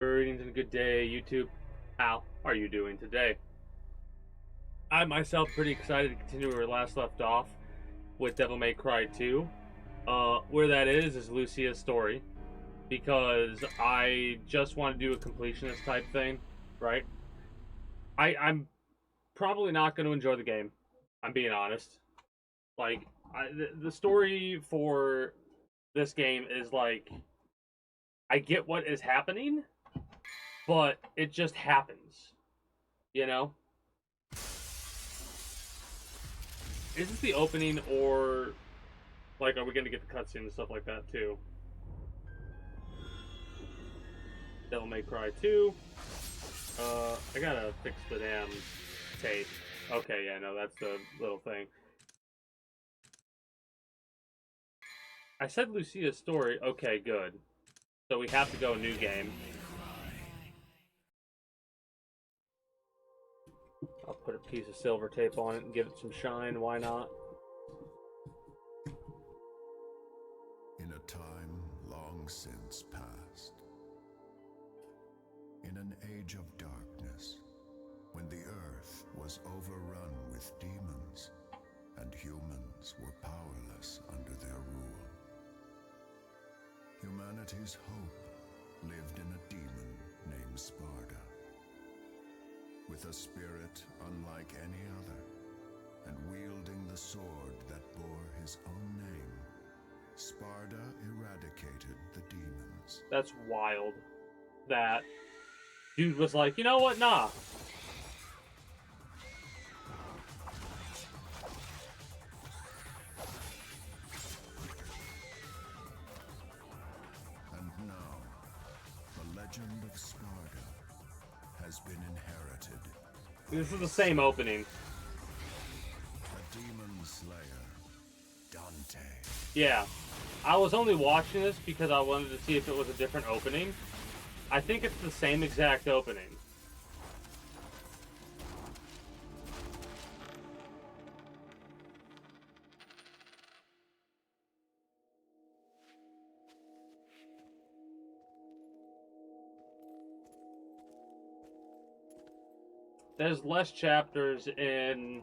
Greetings and good day, YouTube. How are you doing today? I myself pretty excited to continue where we last left off with Devil May Cry 2. Where that is Lucia's story, because I just want to do a completionist type thing, right? I'm probably not going to enjoy the game. I'm being honest. Like, the story for this game is like, I get what is happening, but it just happens, you know? Is this the opening, or like are we gonna get the cutscene and stuff like that too? Devil May Cry 2. I gotta fix the damn tape. Okay, yeah, no, that's the little thing. I said Lucia's story. Okay, good. So we have to go new game. I'll put a piece of silver tape on it and give it some shine. Why not? In a time long since past, in an age of darkness, when the earth was overrun with demons and humans were powerless under their rule, humanity's hope lived in a demon named Sparda. With a spirit unlike any other, and wielding the sword that bore his own name, Sparda eradicated the demons. That's wild. That dude was like, you know what? Nah. And now, the legend of Sparda has been inherited. This is the same opening. A demon slayer, Dante. Yeah. I was only watching this because I wanted to see if it was a different opening. I think it's the same exact opening. There's less chapters in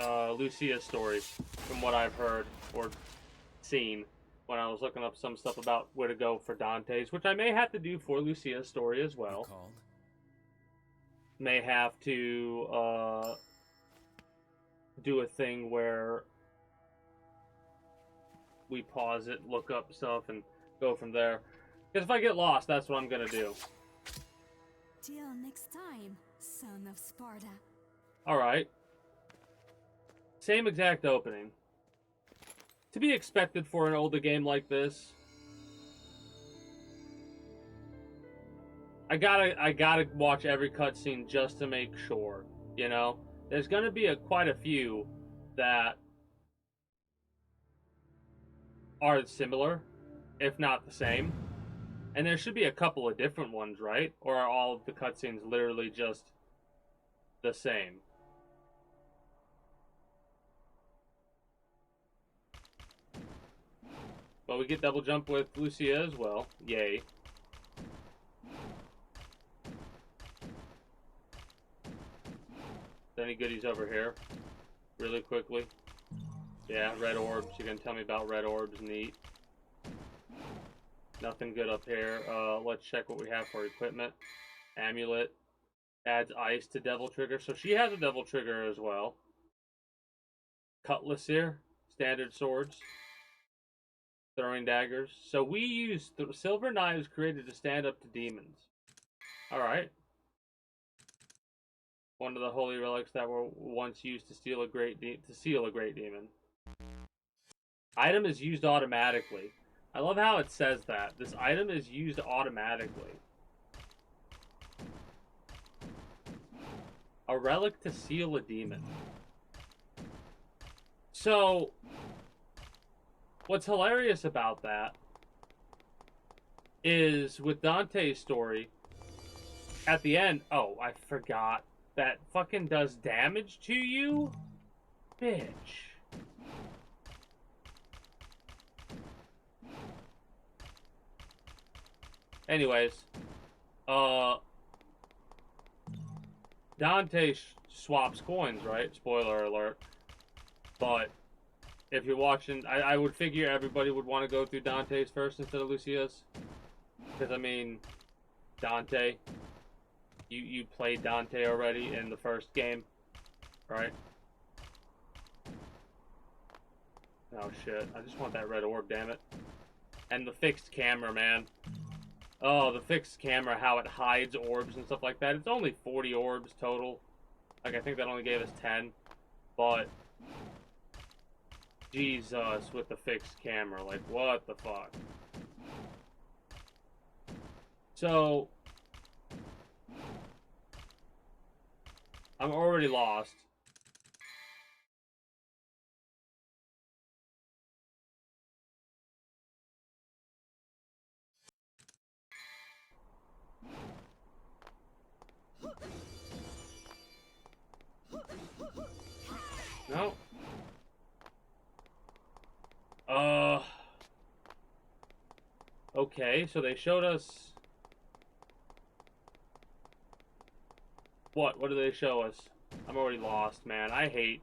Lucia's story from what I've heard or seen when I was looking up some stuff about where to go for Dante's, which I may have to do for Lucia's story as well. May have to do a thing where we pause it, look up stuff, and go from there. Because if I get lost, that's what I'm going to do. Till next time, son of Sparta. Alright. Same exact opening. To be expected for an older game like this. I gotta watch every cutscene just to make sure, you know? There's gonna be quite a few that are similar, if not the same. And there should be a couple of different ones, right? Or are all of the cutscenes literally just the same? But we get double jump with Lucia as well. Yay. Any goodies over here? Really quickly. Yeah, red orbs. You're gonna tell me about red orbs. Neat. Nothing good up here. Let's check what we have for equipment. Amulet. Adds ice to Devil Trigger. So she has a Devil Trigger as well. Cutlass here. Standard swords. Throwing daggers. So we use silver knives created to stand up to demons. Alright. One of the holy relics that were once used to seal a great demon. Item is used automatically. I love how it says that. This item is used automatically. A relic to seal a demon. So, what's hilarious about that is with Dante's story, at the end, oh, I forgot, that fucking does damage to you? Bitch. Anyways, Uh, Dante swaps coins, right? Spoiler alert. But if you're watching, I would figure everybody would want to go through Dante's first instead of Lucia's. Because, I mean, Dante, you played Dante already in the first game, right? Oh, shit. I just want that red orb, damn it. And the fixed camera, man. Oh, the fixed camera, how it hides orbs and stuff like that. It's only 40 orbs total. Like, I think that only gave us 10. But, Jesus, with the fixed camera. Like, what the fuck? So, I'm already lost. No. Okay, so they showed us... What? What do they show us? I'm already lost, man. I hate...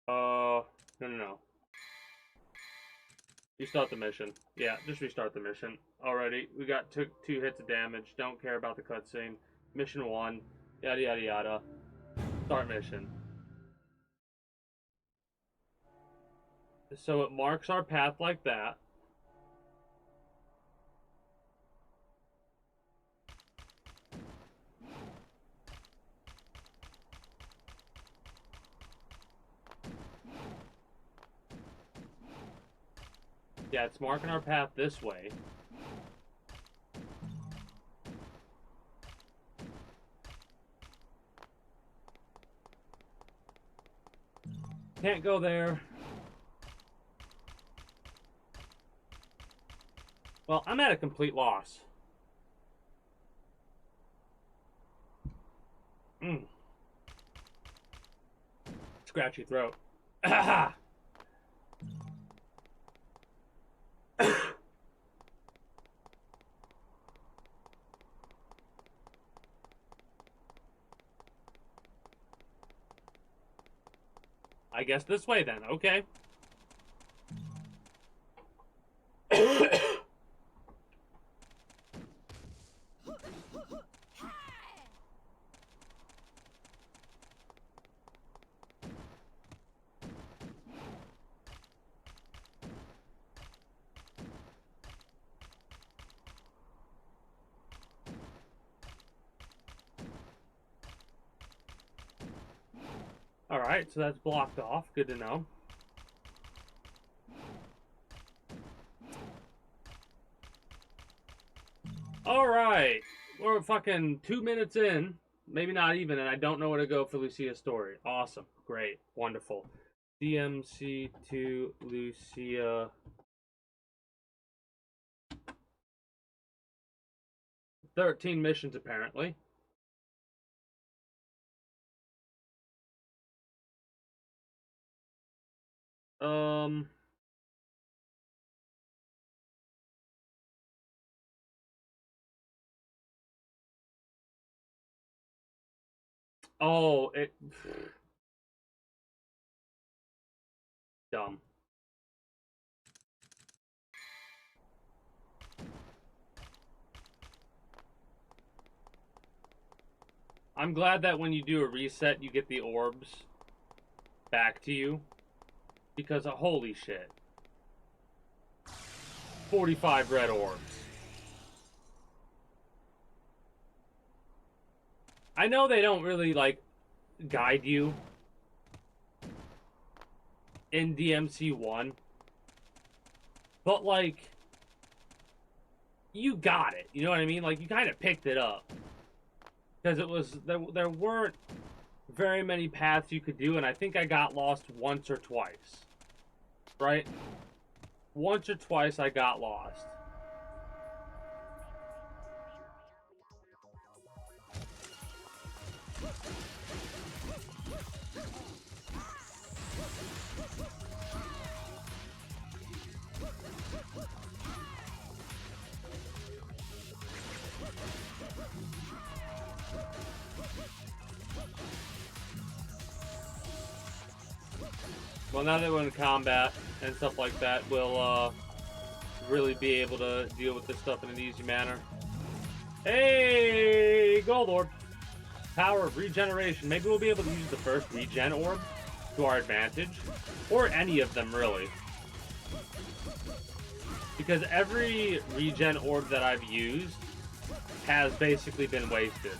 No. Restart the mission. Yeah, just restart the mission. Alrighty, we got two hits of damage. Don't care about the cutscene. Mission 1. Yada yada yada. Start mission. So it marks our path like that. Yeah, it's marking our path this way. Can't go there. Well, I'm at a complete loss. Scratchy throat. I guess this way then, okay. Alright, so that's blocked off. Good to know. Alright. We're fucking 2 minutes in. Maybe not even, and I don't know where to go for Lucia's story. Awesome. Great. Wonderful. DMC to Lucia. $13 missions, apparently. Oh, it... Dumb. I'm glad that when you do a reset, you get the orbs back to you. Because, holy shit. 45 red orbs. I know they don't really, like, guide you in DMC 1. But, like, you got it. You know what I mean? Like, you kind of picked it up. Because it was, there weren't very many paths you could do, and I think I got lost once or twice. Right? Once or twice I got lost. Well, now that we're in combat and stuff like that, we'll really be able to deal with this stuff in an easy manner. Hey, gold orb. Power of regeneration. Maybe we'll be able to use the first regen orb to our advantage. Or any of them, really. Because every regen orb that I've used has basically been wasted.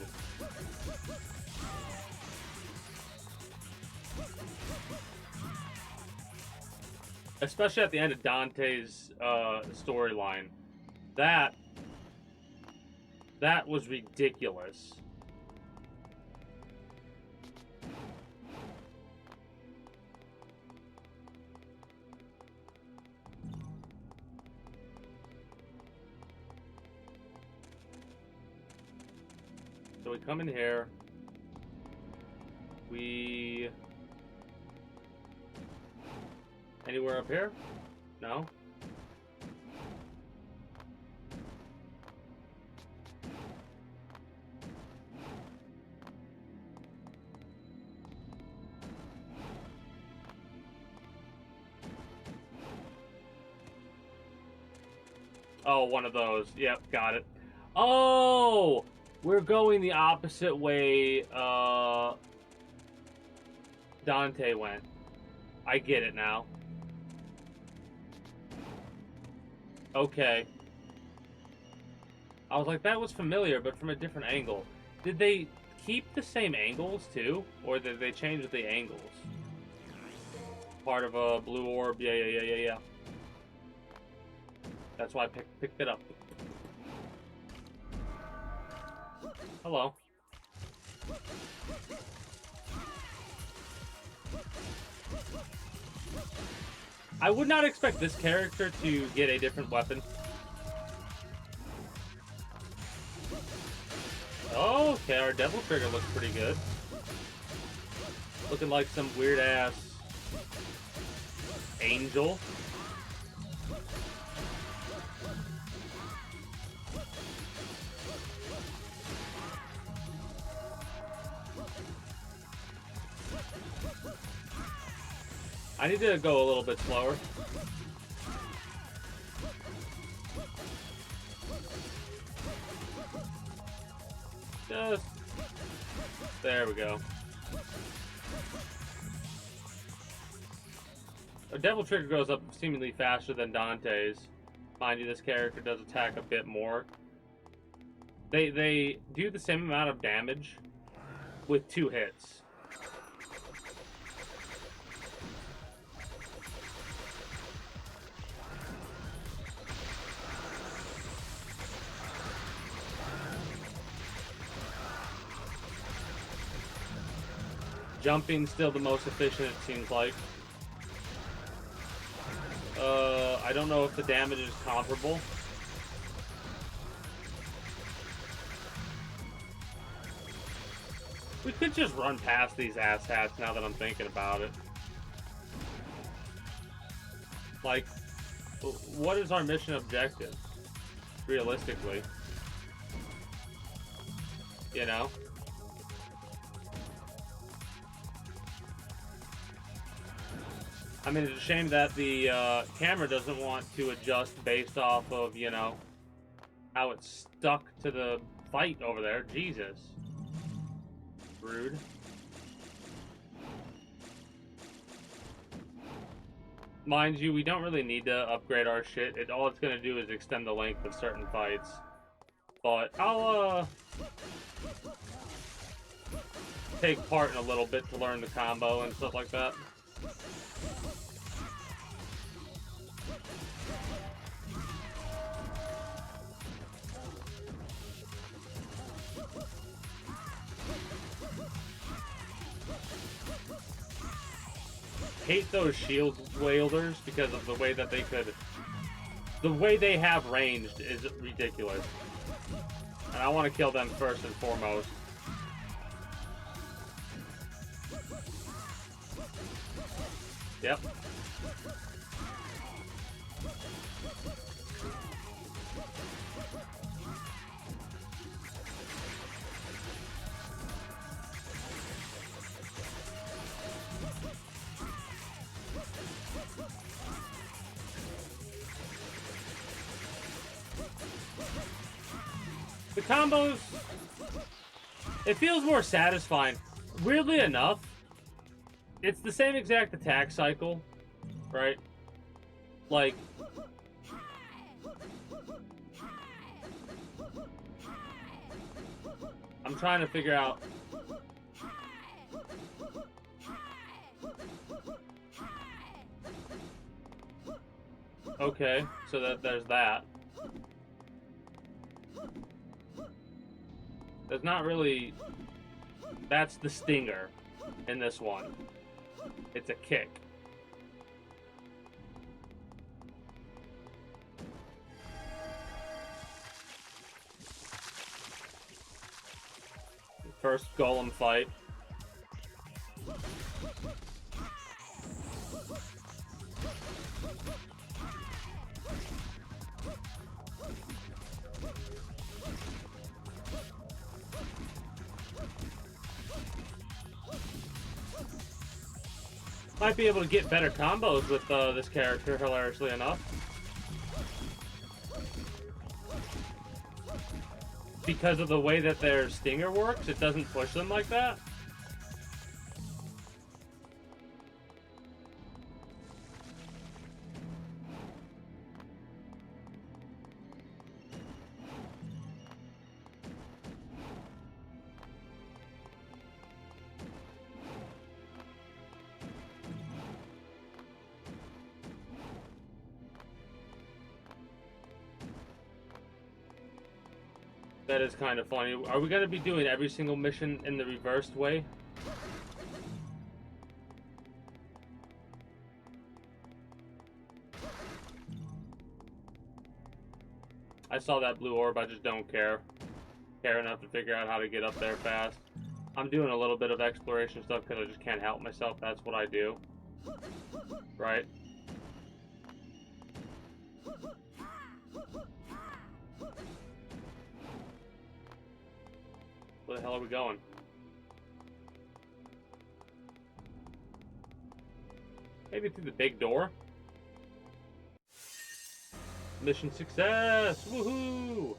Especially at the end of Dante's storyline. That was ridiculous. So we come in here. Anywhere up here? No? Oh, one of those. Yep, got it. Oh! We're going the opposite way Dante went. I get it now. Okay. I was like, that was familiar, but from a different angle. Did they keep the same angles, too? Or did they change the angles? Part of a blue orb? Yeah. That's why I picked it up. Hello. I would not expect this character to get a different weapon. Oh, okay, our Devil Trigger looks pretty good. Looking like some weird-ass angel. I need to go a little bit slower. Just... there we go. Our Devil Trigger goes up seemingly faster than Dante's. Mind you, this character does attack a bit more. They do the same amount of damage with 2 hits. Jumping still the most efficient, it seems like. I don't know if the damage is comparable. We could just run past these asshats now that I'm thinking about it. Like, what is our mission objective? Realistically. You know? I mean, it's a shame that the camera doesn't want to adjust based off of, you know, how it's stuck to the fight over there. Jesus. Rude. Mind you, we don't really need to upgrade our shit. All it's going to do is extend the length of certain fights. But I'll, take part in a little bit to learn the combo and stuff like that. Hate those shield wielders because of the way that they could... the way they have ranged is ridiculous. And I want to kill them first and foremost. Yep. The combos, it feels more satisfying. Weirdly enough, it's the same exact attack cycle, right? Like, I'm trying to figure out. Okay, so there's that. There's not really... That's the stinger in this one. It's a kick. First golem fight. Might be able to get better combos with this character, hilariously enough. Because of the way that their stinger works, it doesn't push them like that. That is kind of funny. Are we going to be doing every single mission in the reversed way? I saw that blue orb, I just don't care. Care enough to figure out how to get up there fast. I'm doing a little bit of exploration stuff because I just can't help myself. That's what I do. Right? Where the hell are we going? Maybe through the big door? Mission success! Woohoo!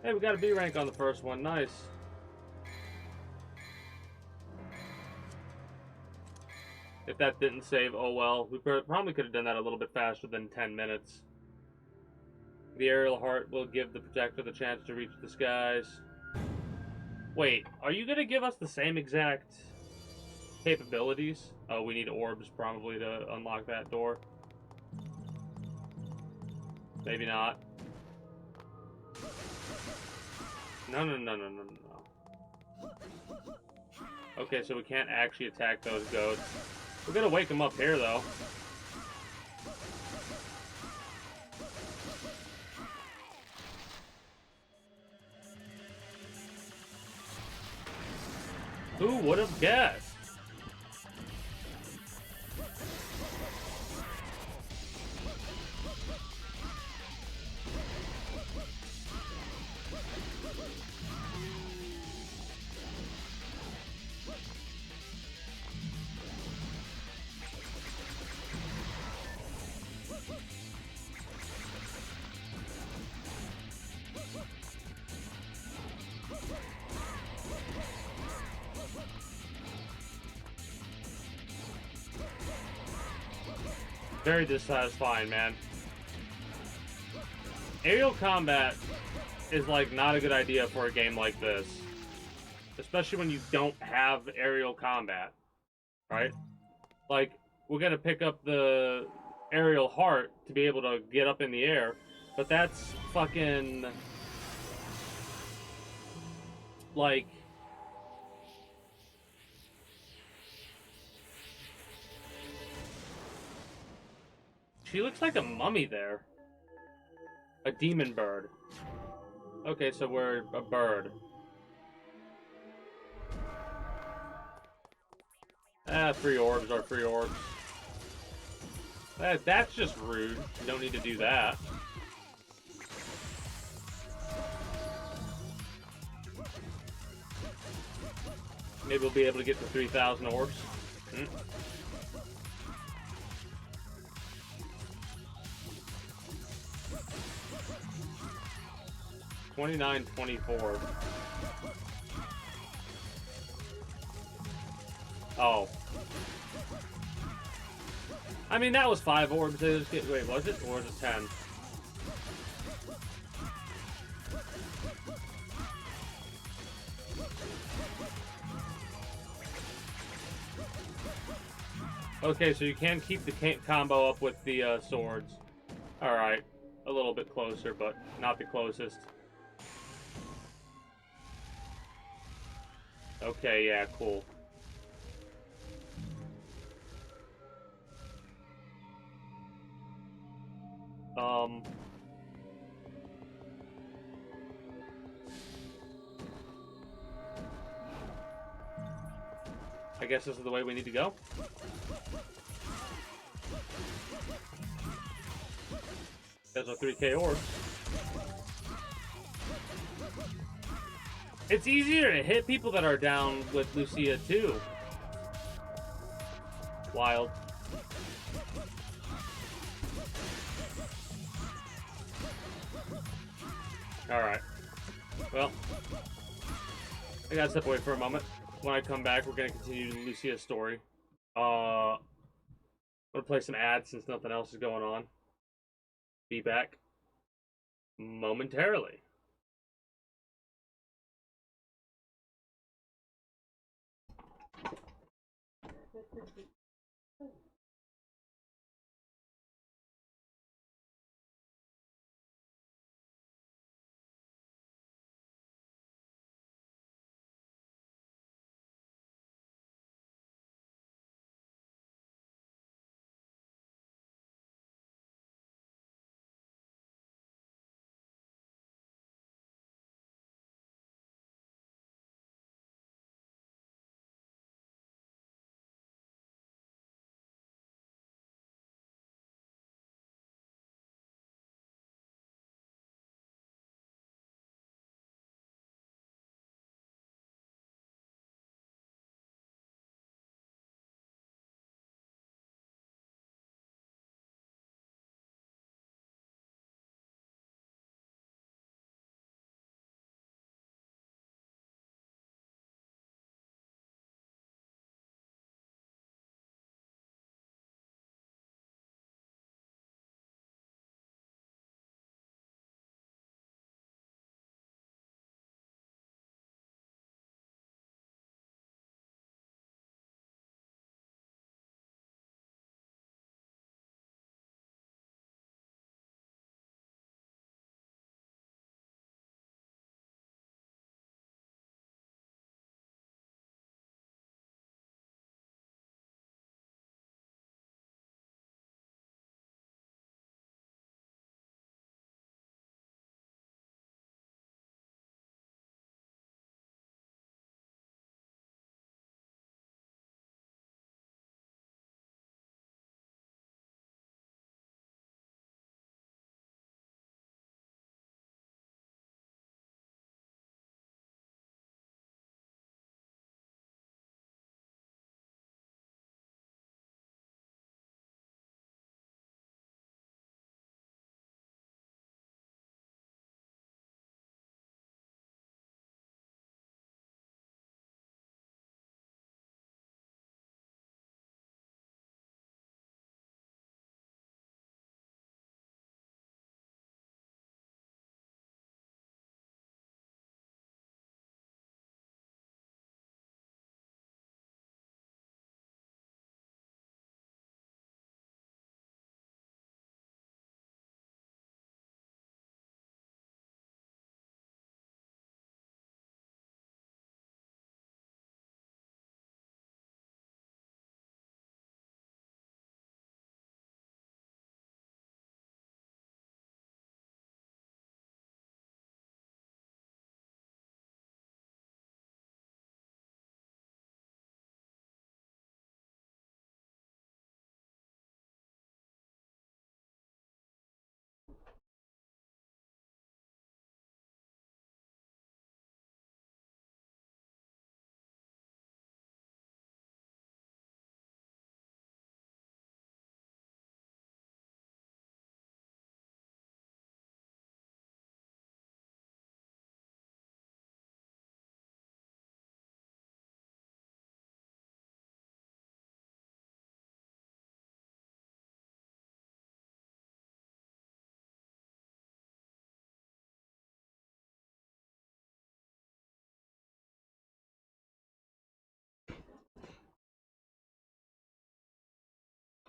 Hey, we got a B rank on the first one. Nice. If that didn't save, oh well. We probably could have done that a little bit faster than 10 minutes. The aerial heart will give the projector the chance to reach the skies. Wait, are you gonna give us the same exact capabilities? Oh, we need orbs probably to unlock that door. Maybe not. No. Okay, so we can't actually attack those goats. We're gonna wake them up here, though. Who would have guessed? Very dissatisfying, man. Aerial combat is like not a good idea for a game like this. Especially when you don't have aerial combat. Right? Like, we're gonna pick up the aerial heart to be able to get up in the air, but that's fucking... like... She looks like a mummy there. A demon bird. Okay, so we're a bird. Ah, free orbs are free orbs. That's just rude. You don't need to do that. Maybe we'll be able to get to 3,000 orbs. 29-24. Oh. I mean, that was 5 orbs. Wait, was it? Or was it 10? Okay, so you can keep the combo up with the swords. Alright. A little bit closer, but not the closest. Okay, yeah, cool. I guess this is the way we need to go. There's a 3K orb. It's easier to hit people that are down with Lucia, too. Wild. Alright. Well, I gotta step away for a moment. When I come back, we're gonna continue Lucia's story. I'm gonna play some ads since nothing else is going on. Be back momentarily.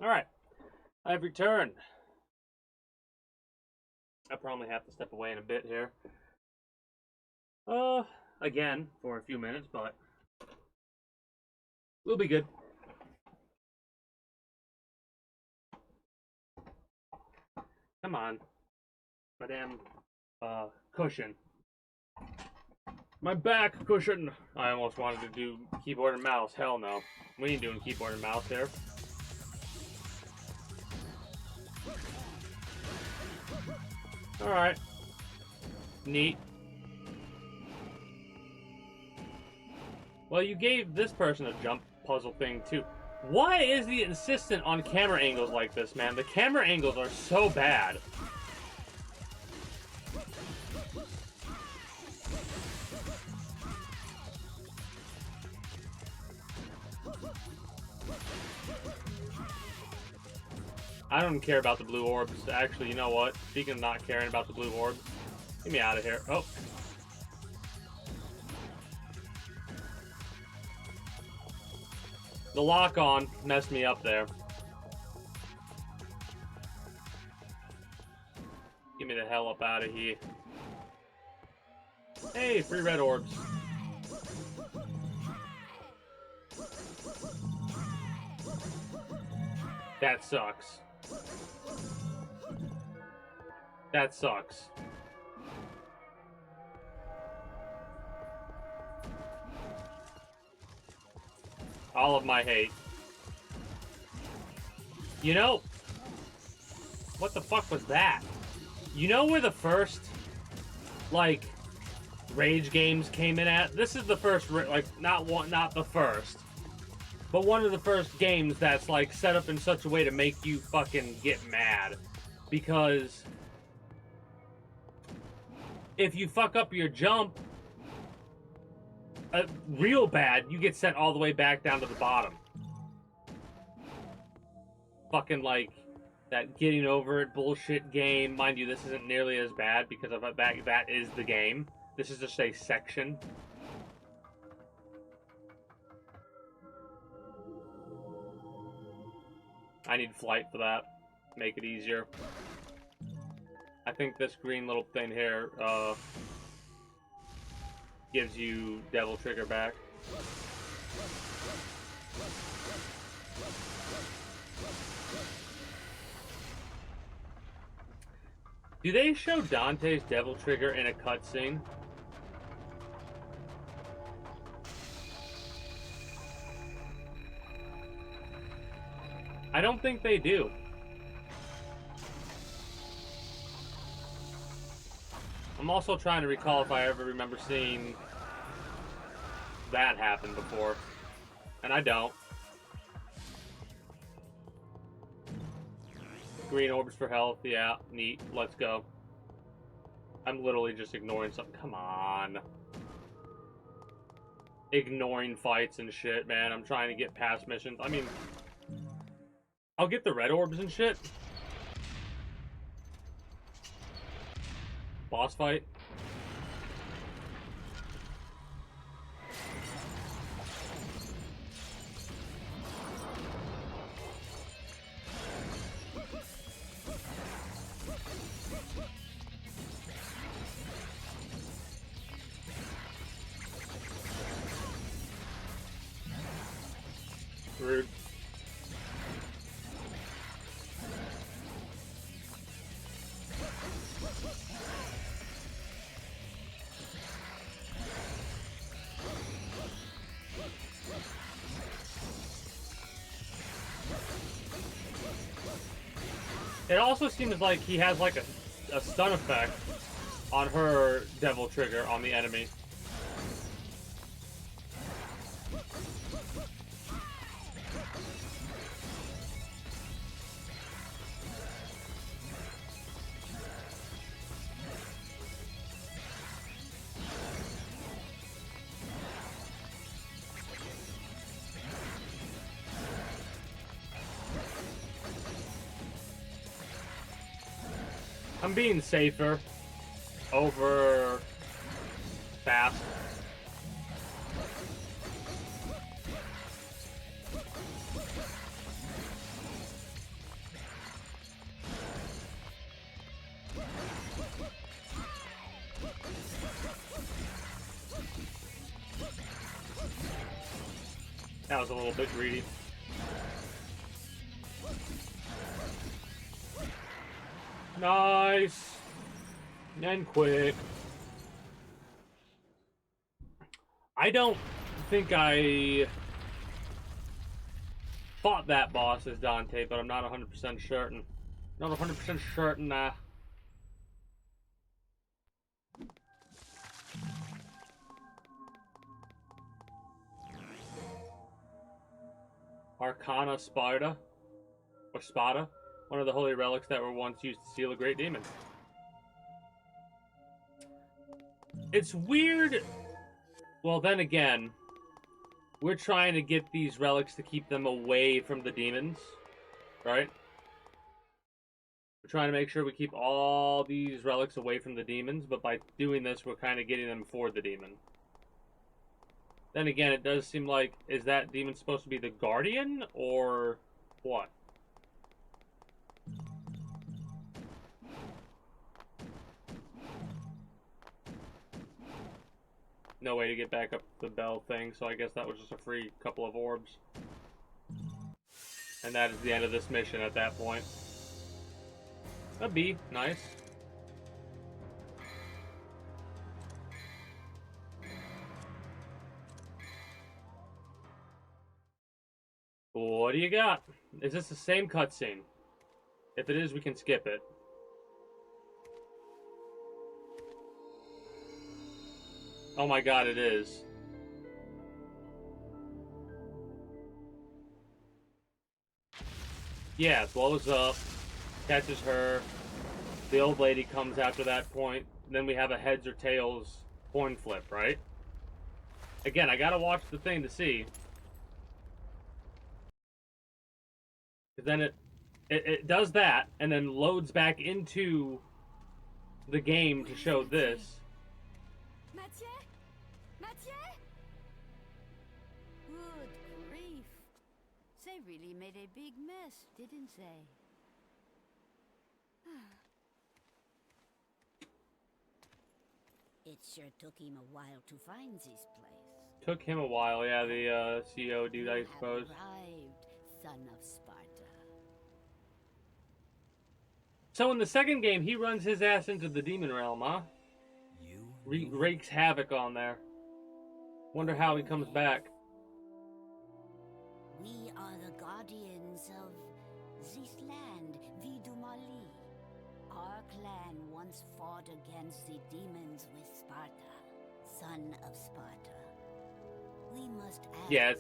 Alright. I've returned. I probably have to step away in a bit here. Again, for a few minutes, but we'll be good. Come on. My damn, cushion. My back cushion! I almost wanted to do keyboard and mouse. Hell no. We ain't doing keyboard and mouse here. Alright. Neat. Well, you gave this person a jump puzzle thing, too. Why is he insistent on camera angles like this, man? The camera angles are so bad. I don't care about the blue orbs. Actually, you know what? Speaking of not caring about the blue orbs, get me out of here. Oh. The lock-on messed me up there. Get me the hell up out of here. Hey, free red orbs. That sucks. That sucks. All of my hate. You know, what the fuck was that? You know where the first, like, Rage games came in at? This is the first, like, not the first, but one of the first games that's, like, set up in such a way to make you fucking get mad. Because if you fuck up your jump real bad, you get sent all the way back down to the bottom. Fucking, like, that getting over it bullshit game. Mind you, this isn't nearly as bad because of that is the game. This is just a section. I need flight for that. Make it easier. I think this green little thing here, gives you Devil Trigger back. Do they show Dante's Devil Trigger in a cutscene? I don't think they do. I'm also trying to recall if I ever remember seeing that happen before. And I don't. Green orbs for health, yeah, neat, let's go. I'm literally just ignoring something, come on. Ignoring fights and shit, man, I'm trying to get past missions. I mean, I'll get the red orbs and shit. Boss fight. Rude. It also seems like he has like a stun effect on her Devil Trigger on the enemy. I'm being safer over fast. That was a little bit greedy. Nice. And quick. I don't think I fought that boss as Dante, but I'm not 100% certain. Not 100% certain. Arcana Sparta, or Spada, one of the holy relics that were once used to seal a great demon. It's weird. Well, then again, we're trying to get these relics to keep them away from the demons, right? We're trying to make sure we keep all these relics away from the demons, but by doing this, we're kind of getting them for the demon. Then again, it does seem like, is that demon supposed to be the guardian, or what? No way to get back up the bell thing, so I guess that was just a free couple of orbs. And that is the end of this mission at that point. A B, nice. What do you got? Is this the same cutscene? If it is, we can skip it. Oh my god, it is. Yeah, blows up, catches her. The old lady comes after that point. Then we have a heads or tails coin flip, right? Again, I gotta watch the thing to see. Because then it does that, and then loads back into the game to show this. Mathieu? Mathieu? Good grief. They really made a big mess, didn't they? It sure took him a while to find this place. Took him a while, yeah, the CEO dude, I suppose. Arrived, son of Sparta. So in the second game, he runs his ass into the demon realm, huh? Wreaks havoc on there. Wonder how he comes back. We are the guardians of this land, Vidumali. Our clan once fought against the demons with Sparta, son of Sparta. We must act. Yeah,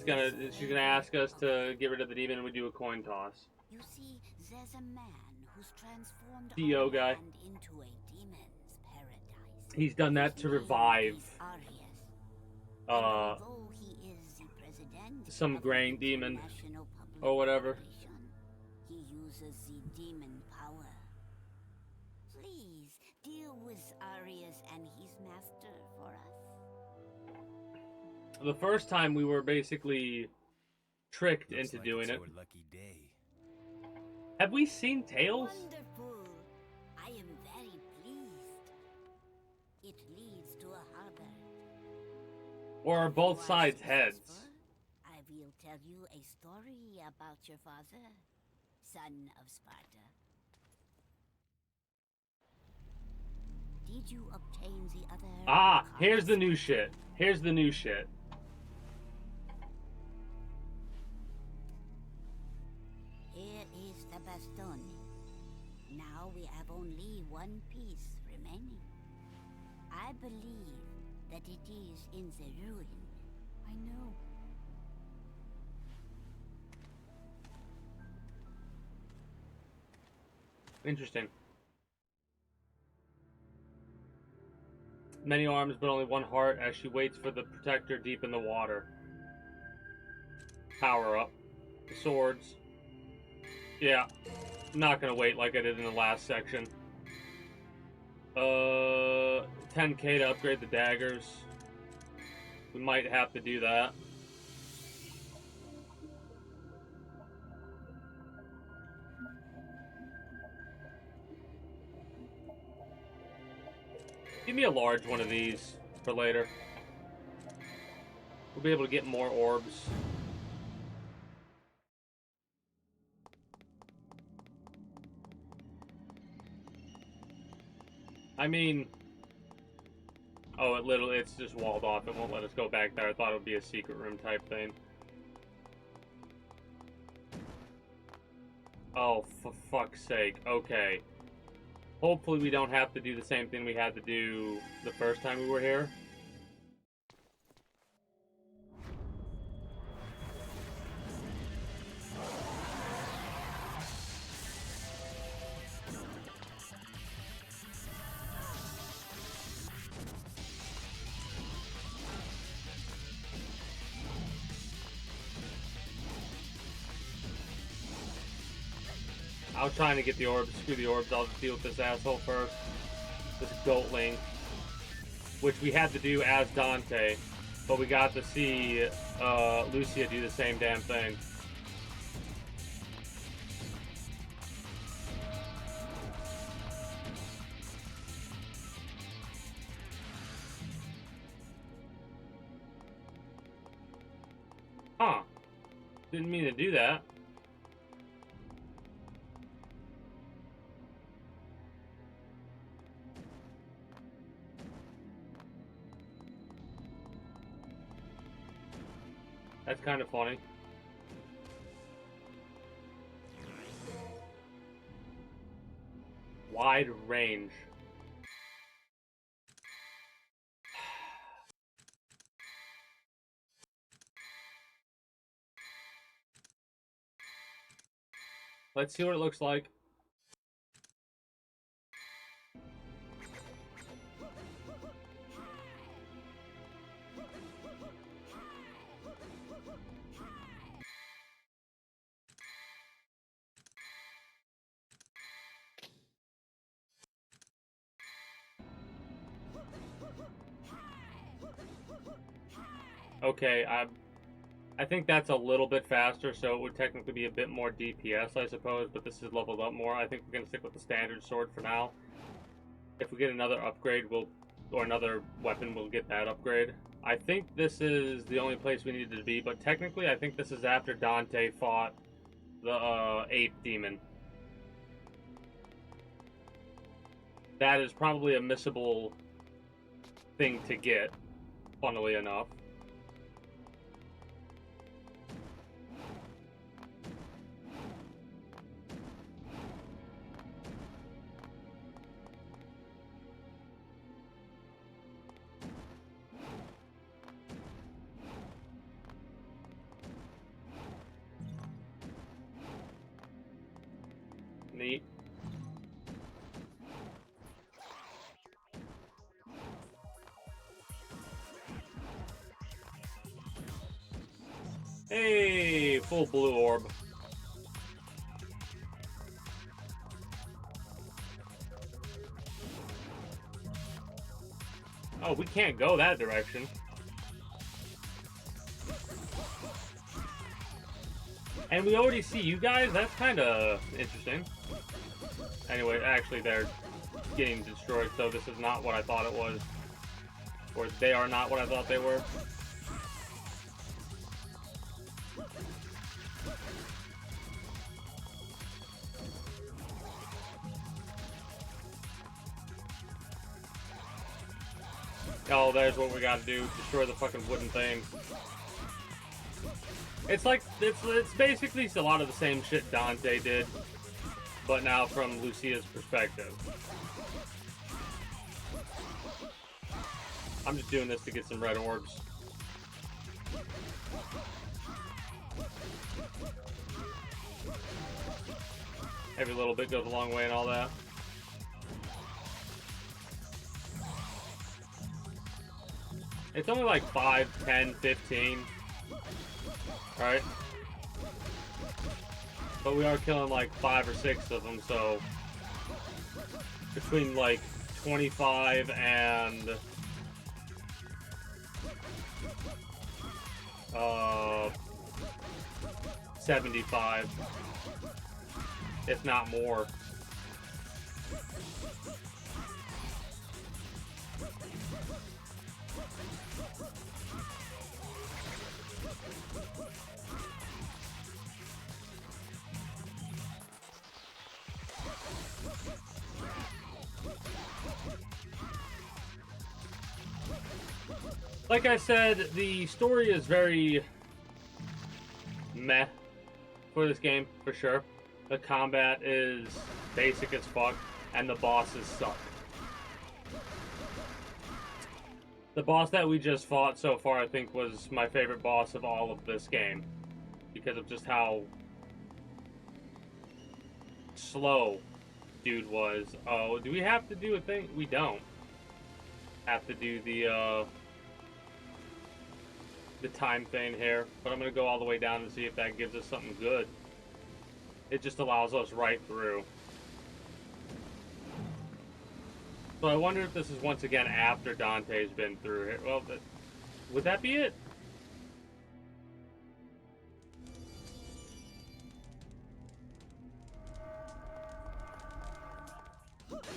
she's gonna ask us to get rid of the demon and we do a coin toss. You see, there's a man who's transformed CEO our guy. land into a demon's paradise. He's done that to revive Although he is the president some of grain the demon International Public or whatever. Corporation, he uses the demon power. Please deal with Arius and his master for us. The first time we were basically tricked into doing it. Lucky day. Have we seen Tails? Wonderful. I am very pleased. It leads to a harbor. Or are both You are sides heads? successful, I will tell you a story about your father, son of Sparta. Did you obtain the other? Ah, here's the cards? new shit. Here's the new shit. Here is the bastone. Now we have only one piece remaining. I believe that it is in the ruin. I know. Interesting. Many arms, but only one heart as she waits for the protector deep in the water. Power up. The swords. Yeah. I'm not gonna wait like I did in the last section. 10k to upgrade the daggers. We might have to do that. Give me a large one of these for later. We'll be able to get more orbs. I mean... Oh, it's just walled off. It won't let us go back there. I thought it would be a secret room type thing. Oh, for fuck's sake. Okay. Hopefully we don't have to do the same thing we had to do the first time we were here. I was trying to get the orbs. Screw the orbs. I'll just deal with this asshole first. This goatling. Which we had to do as Dante. But we got to see Lucia do the same damn thing. Huh. Didn't mean to do that. That's kind of funny. Wide range. Let's see what it looks like. Okay, I think that's a little bit faster, so it would technically be a bit more DPS, I suppose, but this is leveled up more. I think we're going to stick with the standard sword for now. If we get another upgrade, or another weapon, we'll get that upgrade. I think this is the only place we needed to be, but technically I think this is after Dante fought the 8th demon. That is probably a missable thing to get, funnily enough. Neat. Hey, full blue orb. Oh, we can't go that direction. And we already see you guys? That's kind of interesting. Anyway, actually, they're getting destroyed, so this is not what I thought it was. Or they are not what I thought they were. Oh, there's what we gotta do. Destroy the fucking wooden thing. It's like, it's basically a lot of the same shit Dante did, but now from Lucia's perspective. I'm just doing this to get some red orbs. Every little bit goes a long way and all that. It's only like 5, 10, 15. Right? But we are killing like 5 or 6 of them, so between like 25 and 75, if not more. Like I said, the story is very meh for this game, for sure. The combat is basic as fuck, and the bosses suck. The boss that we just fought so far, I think, was my favorite boss of all of this game. Because of just how slow dude was. Oh, do we have to do a thing? We don't have to do the time thing here. But I'm going to go all the way down and see if that gives us something good. It just allows us right through. So I wonder if this is once again after Dante's been through here. Well, would that be it?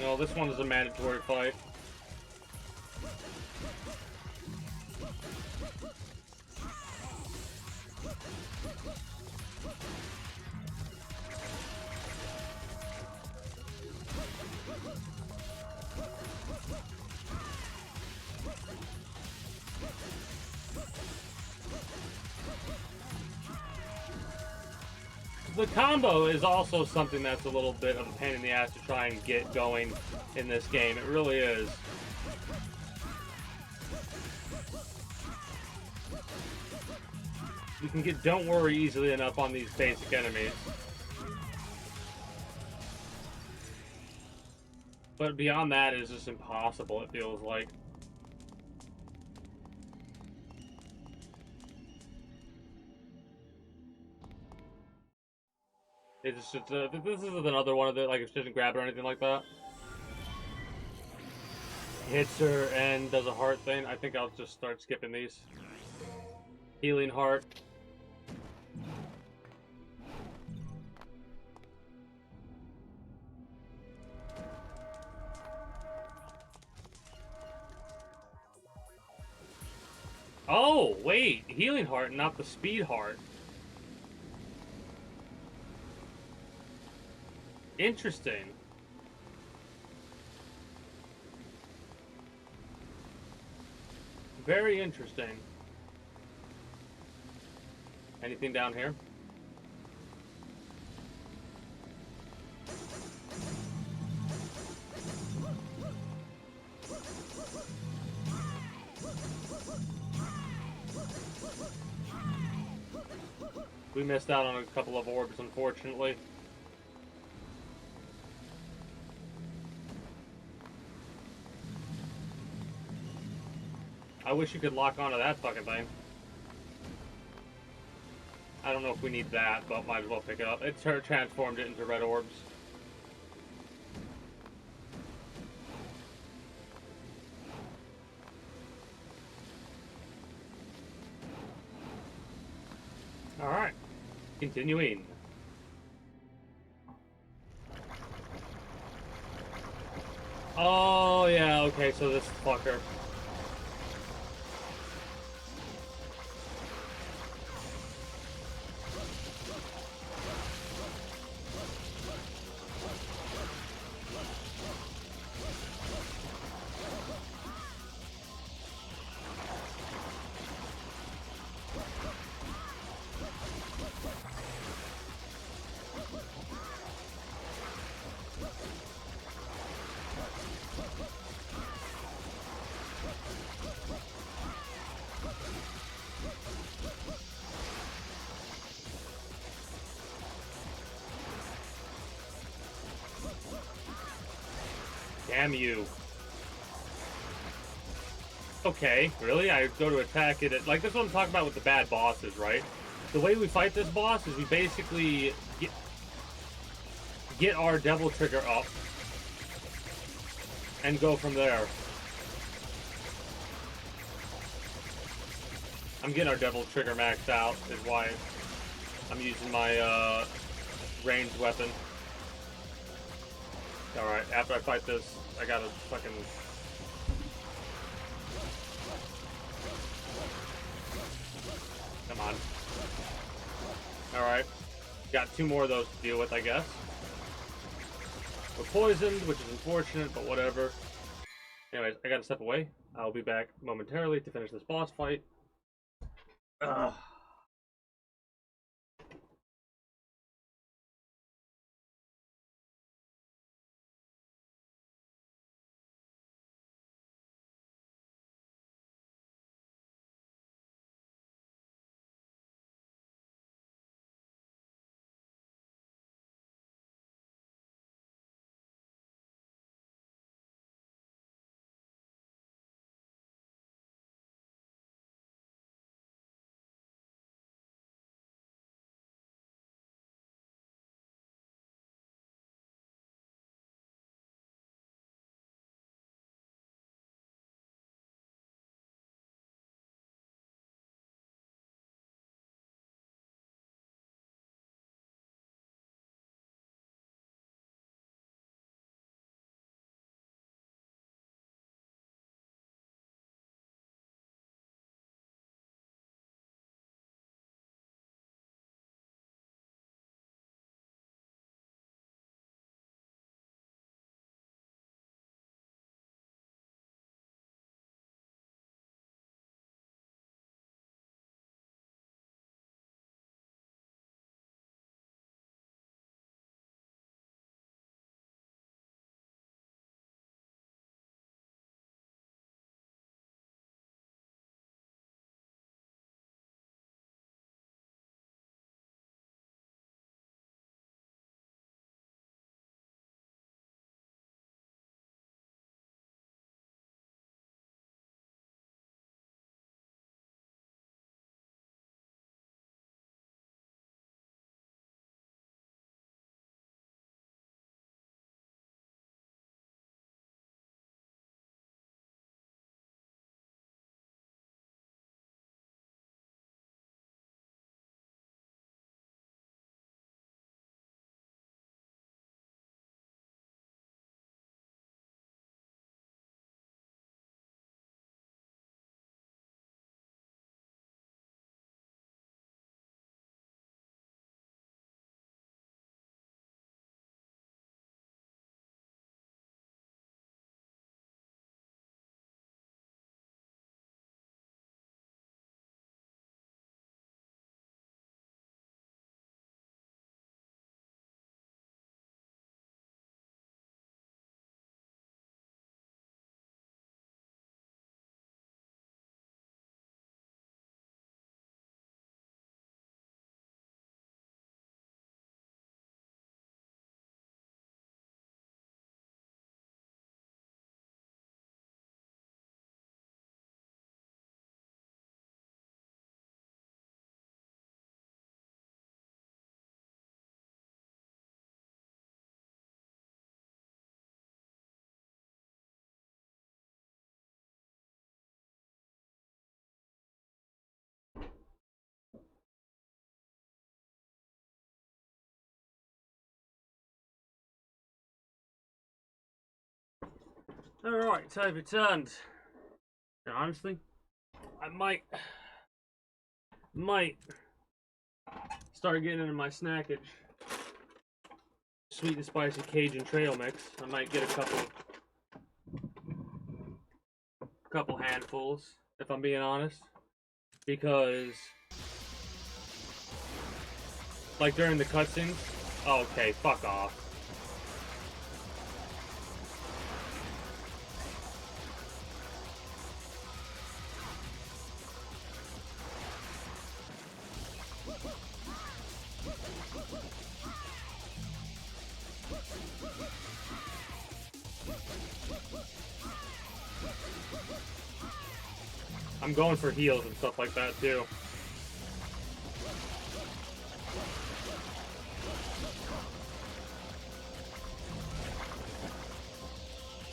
No, this one is a mandatory fight. The combo is also something that's a little bit of a pain in the ass to try and get going in this game. It really is. You can get don't worry easily enough on these basic enemies. But beyond that, it's just impossible, it feels like. It's just, this isn't another one of the, like, if she doesn't grab it or anything like that. Hits her and does a heart thing. I think I'll just start skipping these. Healing heart. Oh, wait. Healing heart, not the speed heart. Interesting. Very interesting. Anything down here? We missed out on a couple of orbs, unfortunately. I wish you could lock onto that fucking thing. I don't know if we need that, but might as well pick it up. It's her transformed it into red orbs. Alright. Continuing. Oh, yeah, okay, so this fucker. Damn you. Okay, really? I go to attack it. Like, that's what I'm talking about with the bad bosses, right? The way we fight this boss is we basically get our devil trigger up and go from there. I'm getting our devil trigger maxed out, is why I'm using my ranged weapon. Alright, after I fight this, I gotta fucking... Come on. Alright. Got 2 more of those to deal with, I guess. We're poisoned, which is unfortunate, but whatever. Anyways, I gotta step away. I'll be back momentarily to finish this boss fight. Ugh. Alright, so I've returned. And honestly, I might start getting into my snackage. Sweet and spicy Cajun trail mix. I might get a couple handfuls, if I'm being honest. Because, like during the cutscenes, okay, fuck off. I'm going for heals and stuff like that too.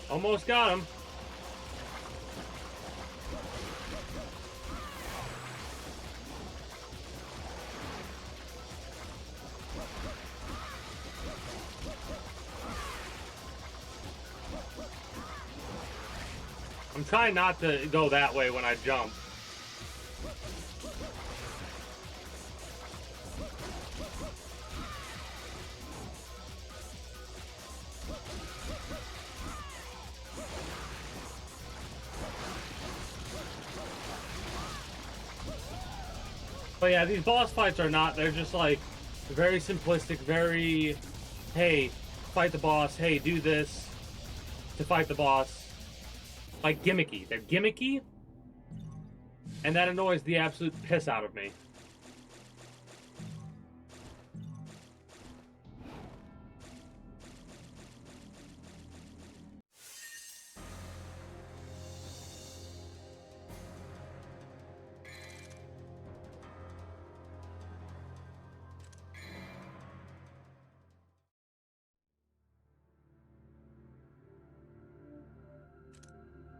Almost got him. I'm trying not to go that way when I jump. But yeah, these boss fights are not. They're just like very simplistic, very, hey, fight the boss, hey, do this to fight the boss. Like gimmicky. They're gimmicky, and that annoys the absolute piss out of me.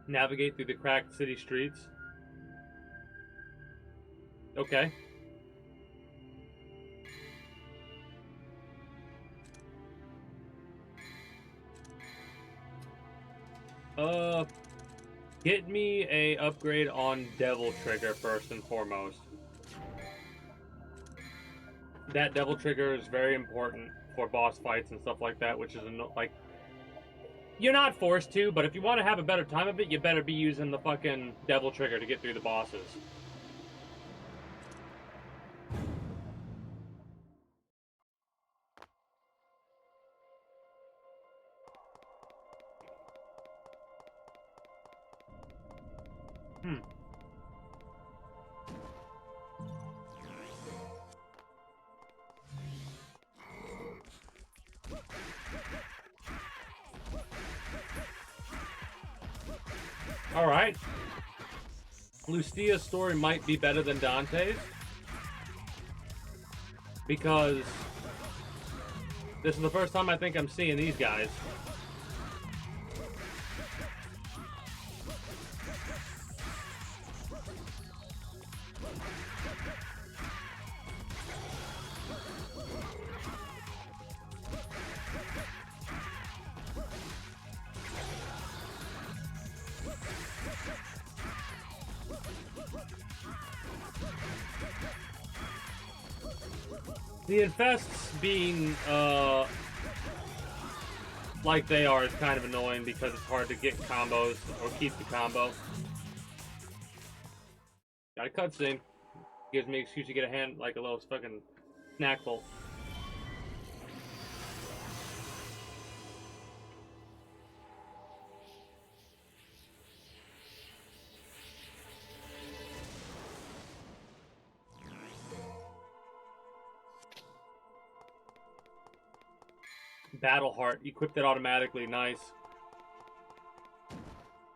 Navigate through the cracked city streets. Okay. Get me a upgrade on Devil Trigger first and foremost. That Devil Trigger is very important for boss fights and stuff like that, which is like, you're not forced to, but if you want to have a better time of it, you better be using the fucking Devil Trigger to get through the bosses. Alright. Lucia's story might be better than Dante's, because this is the first time I think I'm seeing these guys. The infests being, like they are is kind of annoying because it's hard to get combos or keep the combo. Got a cutscene. Gives me an excuse to get a hand, like a little fucking snackful. Battle Heart, equipped it automatically, nice.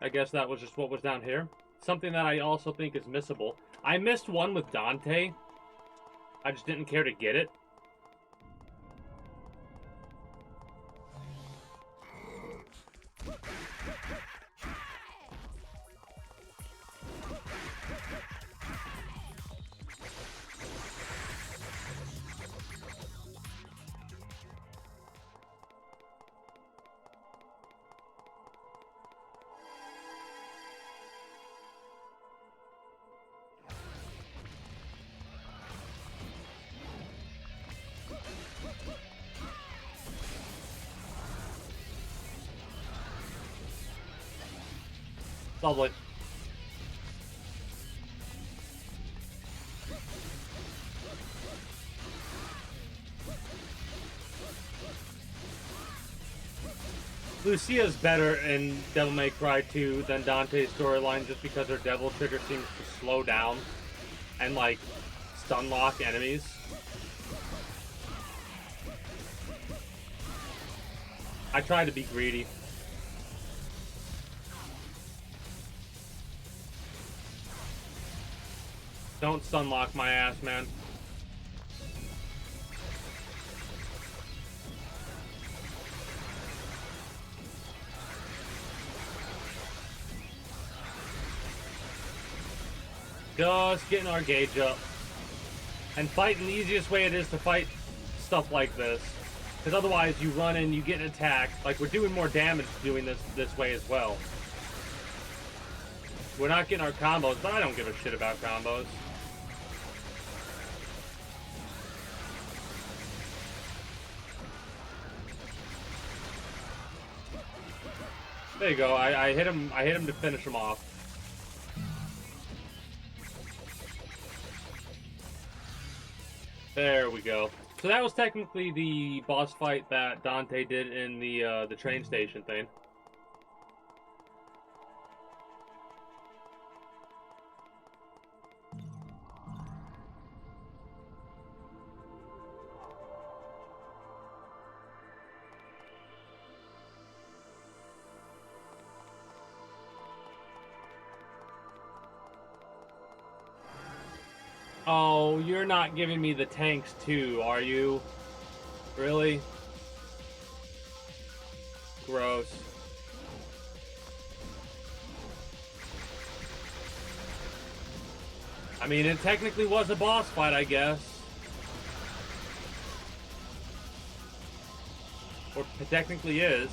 I guess that was just what was down here. Something that I also think is missable. I missed one with Dante. I just didn't care to get it. Lovely. Lucia's better in Devil May Cry 2 than Dante's storyline just because her Devil Trigger seems to slow down and, like, stun lock enemies. I try to be greedy. Don't stun lock my ass, man. Just getting our gauge up. And fighting, the easiest way it is to fight stuff like this. Because otherwise you run in, you get an attack. Like, we're doing more damage doing this way as well. We're not getting our combos, but I don't give a shit about combos. There you go. I hit him to finish him off. There we go. So that was technically the boss fight that Dante did in the train station thing. Oh, you're not giving me the tanks too, are you? Really? Gross. I mean, it technically was a boss fight, I guess. Or it technically is.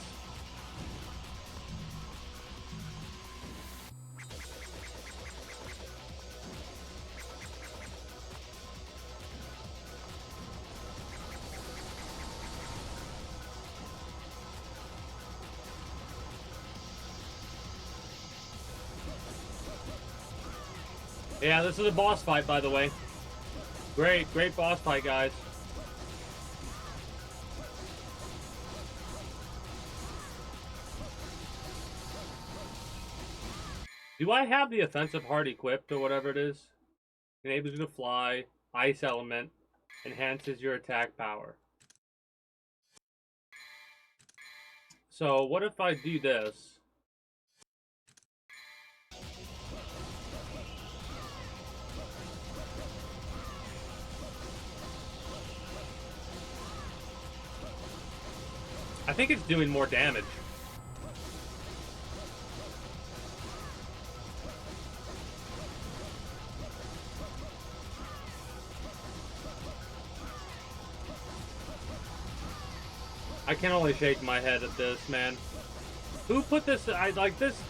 Yeah, this is a boss fight, by the way. Great boss fight, guys. Do I have the offensive heart equipped or whatever it is? Enables you to fly, ice element, enhances your attack power. So what if I do this? I think it's doing more damage. I can only shake my head at this, man. Who put this? I like this.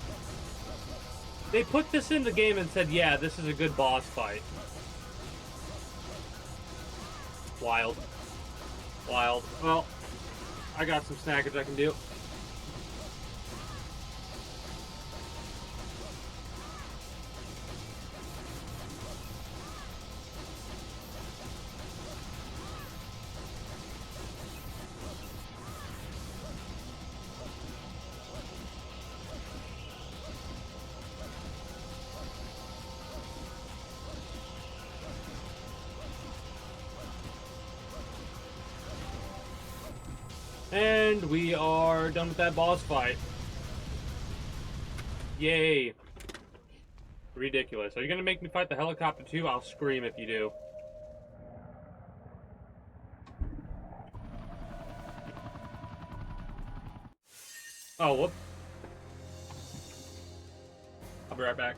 They put this in the game and said, yeah, this is a good boss fight. Wild. Wild. Well, I got some snackage I can do. And we are done with that boss fight. Yay. Ridiculous. Are you gonna make me fight the helicopter too? I'll scream if you do. Oh, whoop. I'll be right back.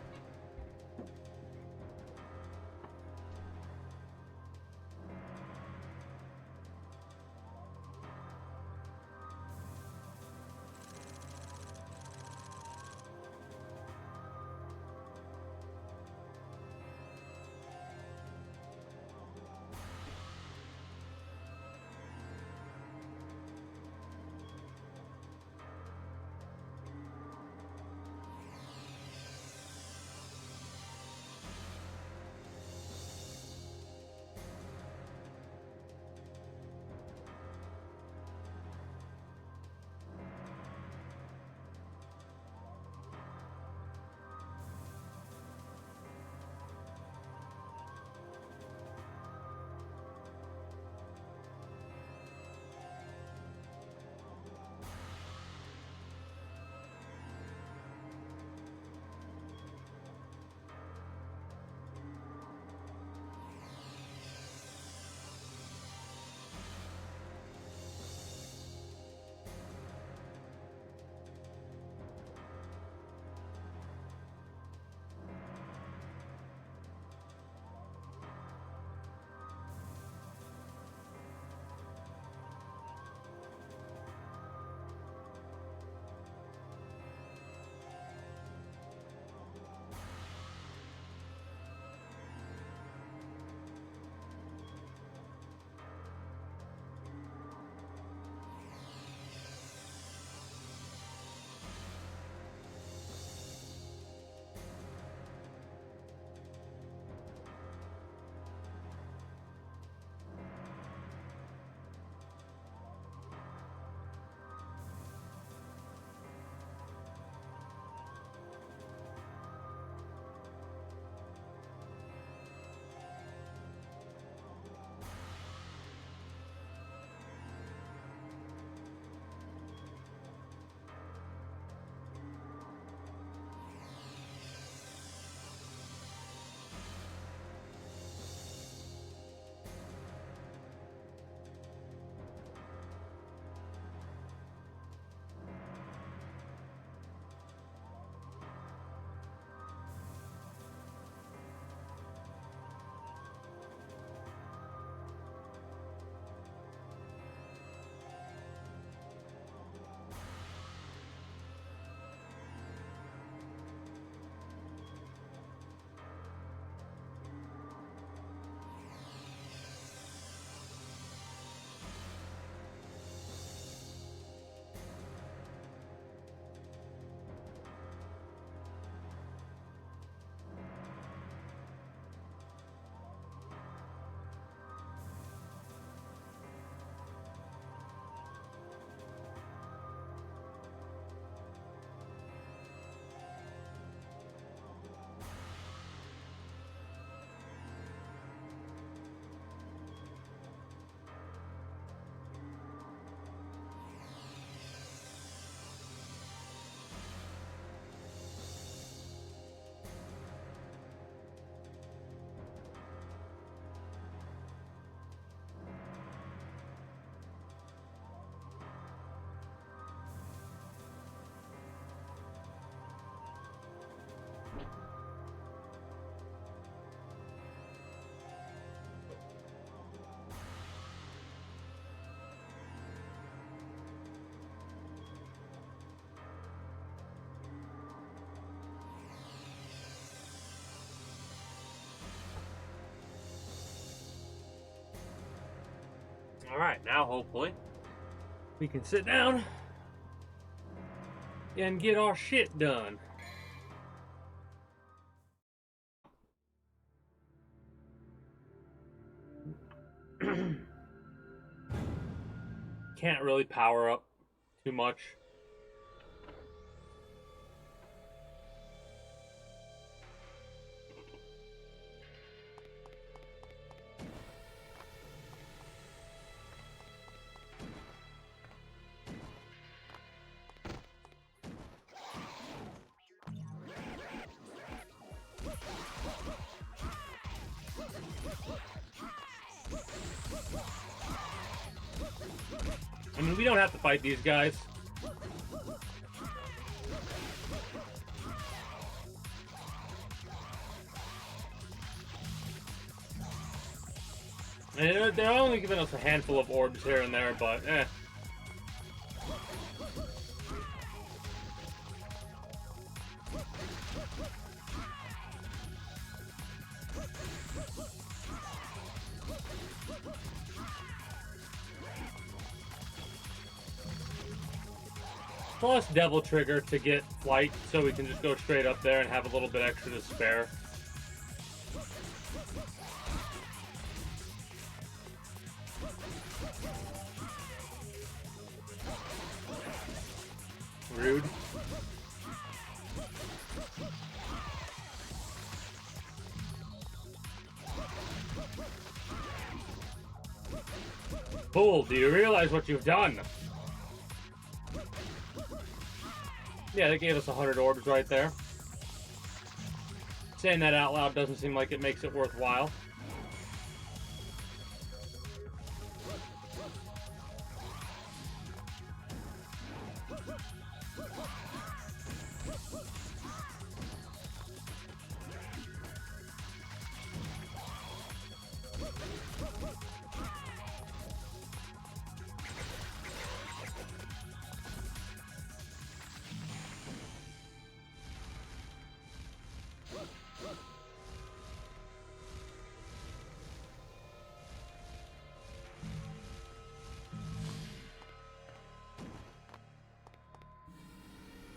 Alright, now hopefully we can sit down and get our shit done. Can't really power up too much. I mean, we don't have to fight these guys. And they're only giving us a handful of orbs here and there, but eh. Plus Devil Trigger to get flight, so we can just go straight up there and have a little bit extra to spare. Rude. Fool, do you realize what you've done? Yeah, they gave us 100 orbs right there. Saying that out loud doesn't seem like it makes it worthwhile.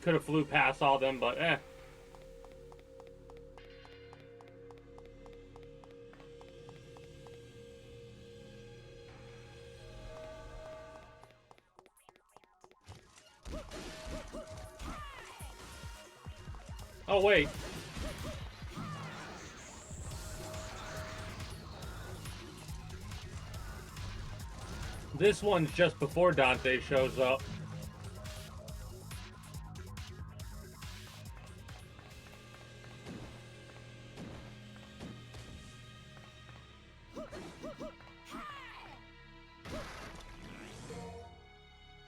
Could have flew past all them, but eh. Oh, wait. This one's just before Dante shows up.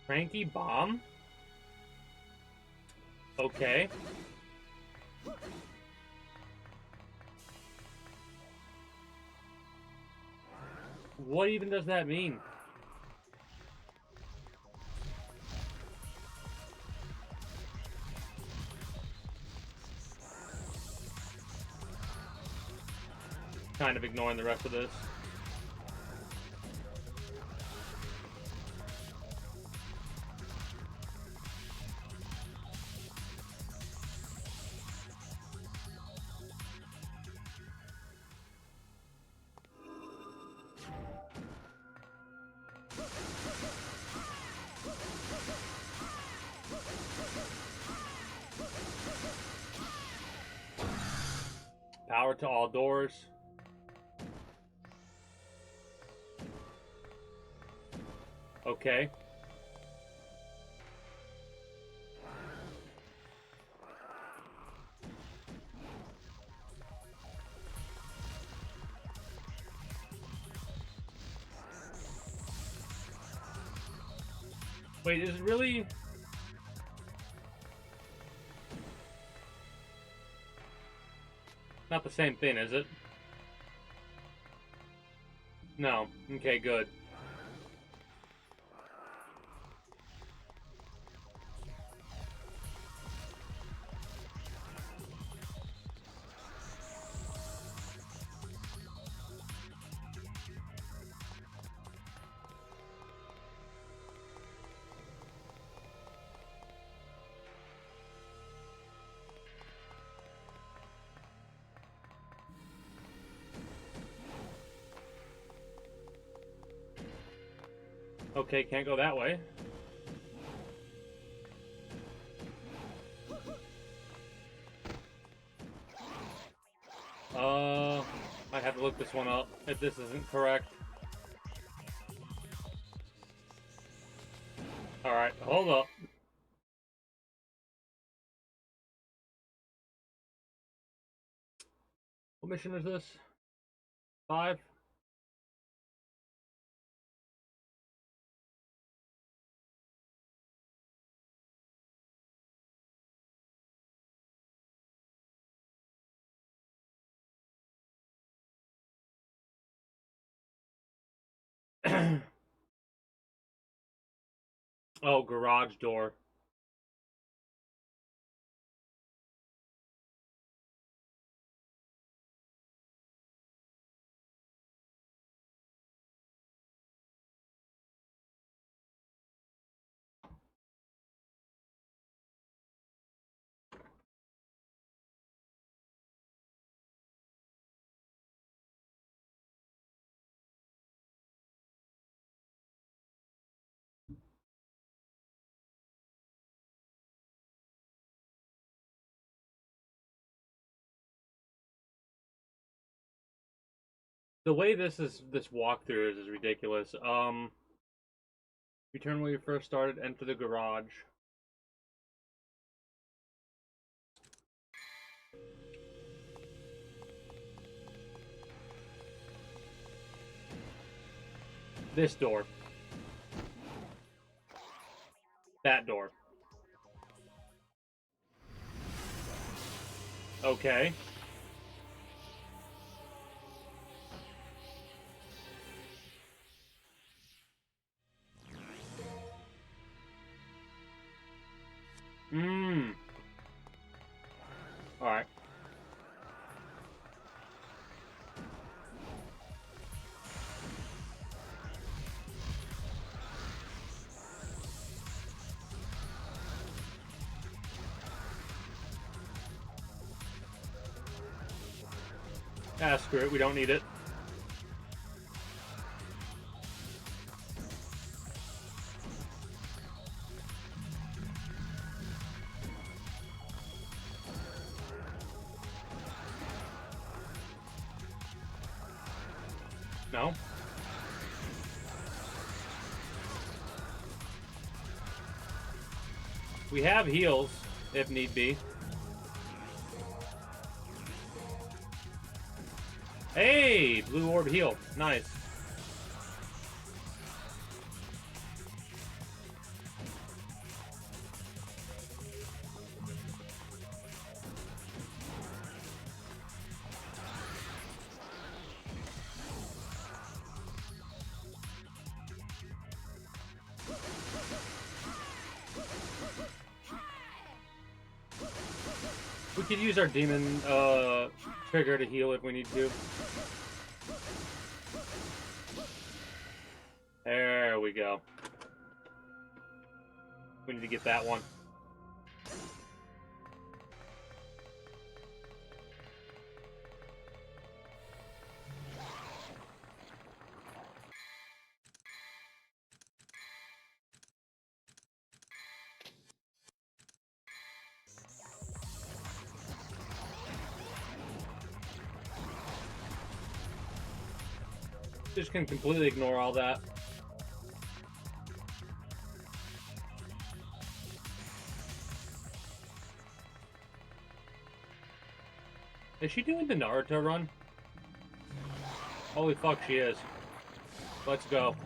Cranky bomb? Okay. What even does that mean? Kind of ignoring the rest of this. Power to all doors. Okay. Wait, is it really... Not the same thing, is it? No. Okay, good. Okay, can't go that way. I have to look this one up if this isn't correct. Alright, hold up. What mission is this? 5? Oh, garage door. The way this walkthrough is ridiculous. Return where you first started, enter the garage. This door. That door. Okay. Alright. Ah, screw it, we don't need it. No? We have heals, if need be. Hey! Blue orb heal. Nice. We could use our demon trigger to heal if we need to. There we go. We need to get that one. Just can completely ignore all that. Is she doing the Naruto run? Holy fuck, she is. Let's go.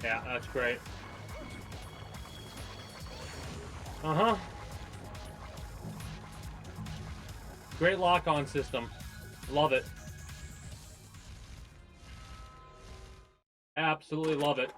Yeah, that's great. Uh-huh. Great lock-on system. Love it. Absolutely love it.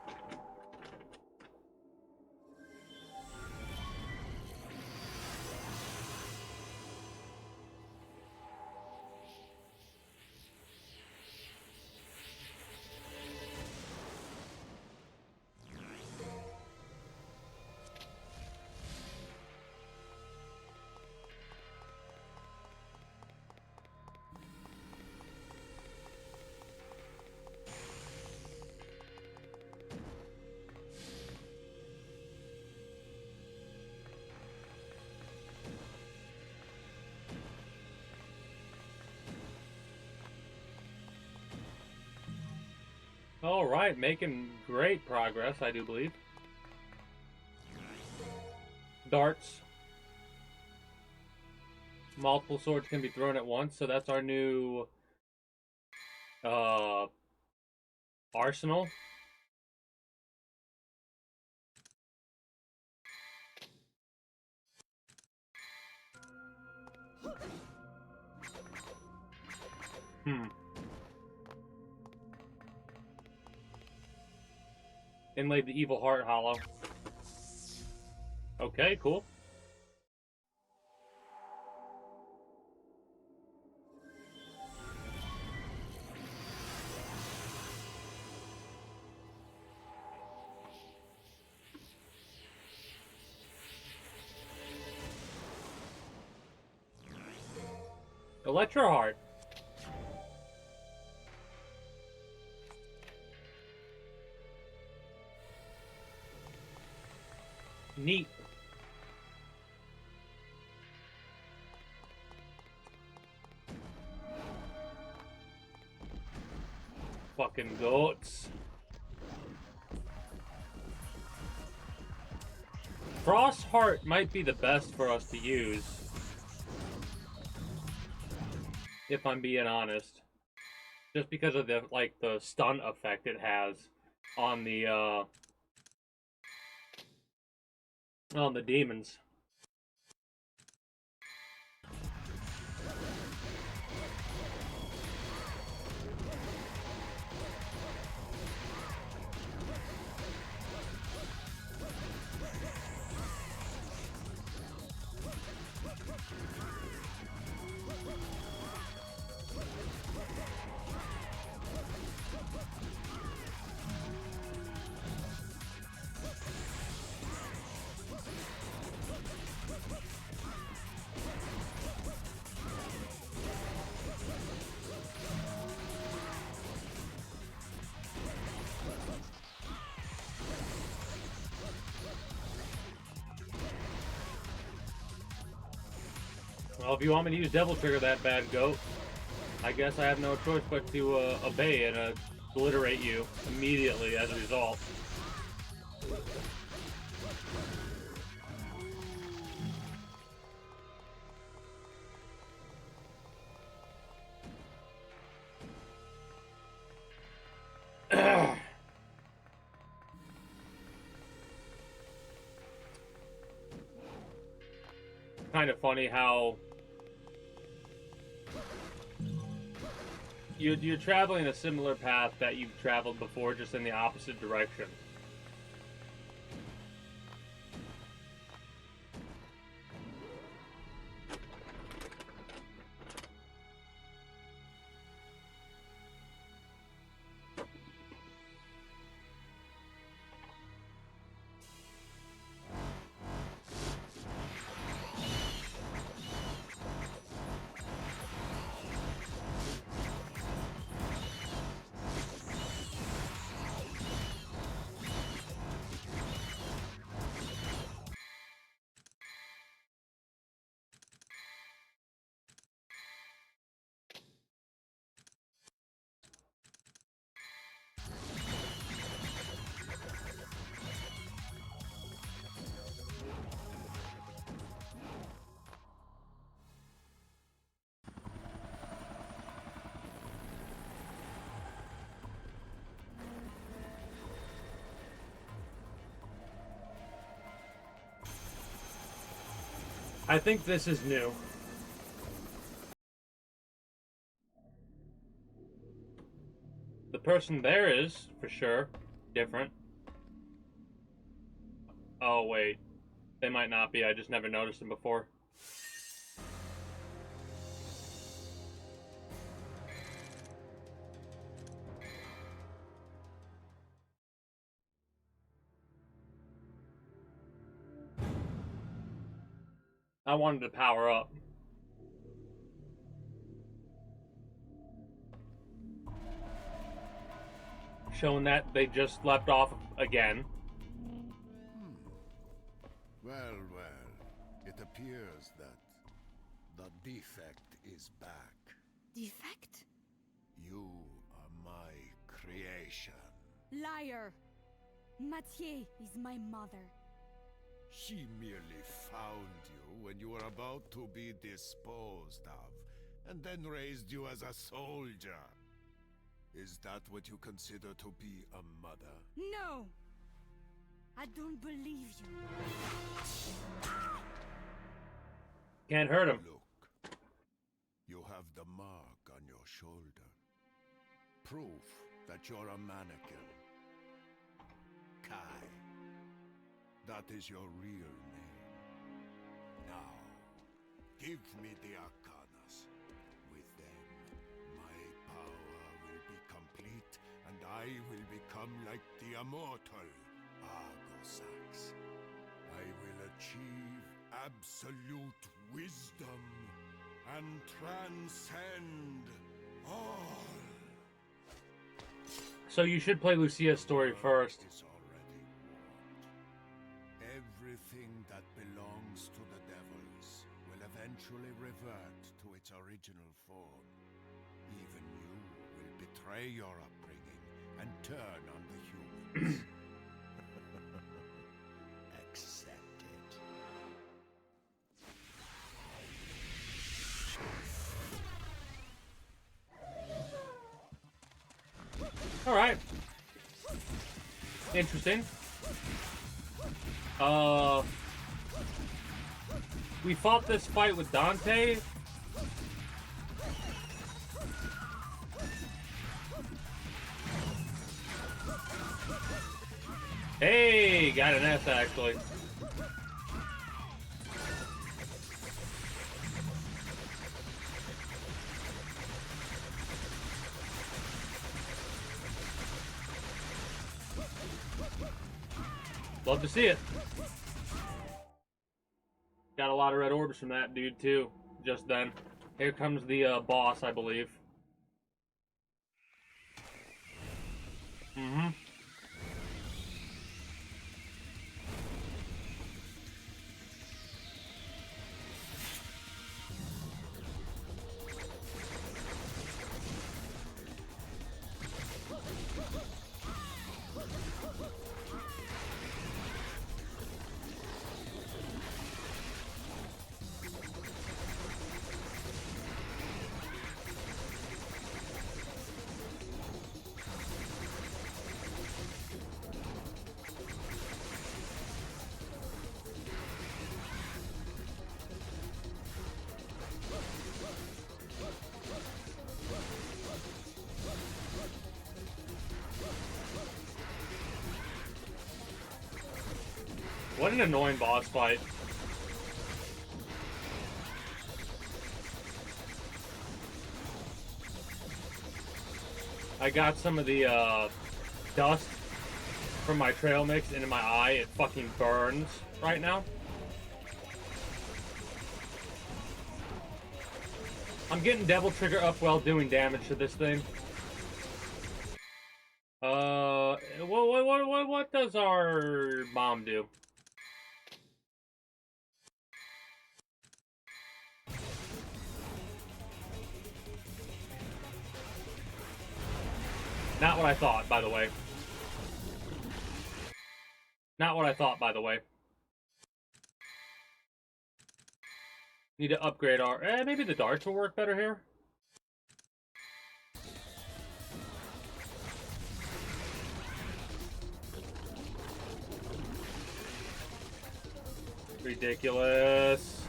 All right, making great progress, I do believe. Darts. Multiple swords can be thrown at once, so that's our new uh arsenal. Hmm. Inlaid the evil heart hollow. Okay, cool. Electro heart. Neat. Fucking goats. Frost heart might be the best for us to use, if I'm being honest. Just because of the stun effect it has on the demons. Well, if you want me to use Devil Trigger that bad goat, I guess I have no choice but to obey and obliterate you immediately as a result. Kind of funny how you're traveling a similar path that you've traveled before, just in the opposite direction. I think this is new. The person there is, for sure, different. Oh, wait. They might not be. I just never noticed them before. I wanted to power up. Showing that they just left off again. Well, it appears that the defect is back. Defect? You are my creation. liar! Mathieu is my mother. She merely found you when you were about to be disposed of, and then raised you as a soldier. Is that what you consider to be a mother? No! I don't believe you. Can't hurt him. Look, you have the mark on your shoulder. Proof that you're a mannequin. Kai. That is your real name. Now, give me the Arcanas. With them, my power will be complete, and I will become like the immortal Argosax. I will achieve absolute wisdom and transcend all. So you should play Lucia's story first. Is already warned. Everything that belongs to the devils will eventually revert to its original form. Even you will betray your upbringing and turn on the humans. Accept it. Alright. Interesting. We fought this fight with Dante. Hey, got an S actually. Love to see it. Got a lot of red orbs from that dude too, just then. Here comes the boss, I believe. Mm-hmm. What an annoying boss fight. I got some of the dust from my trail mix into my eye. It fucking burns right now. I'm getting Devil Trigger up while doing damage to this thing. What does our bomb do? Not what I thought, by the way. Not what I thought, by the way. Need to upgrade our... maybe the darts will work better here? Ridiculous.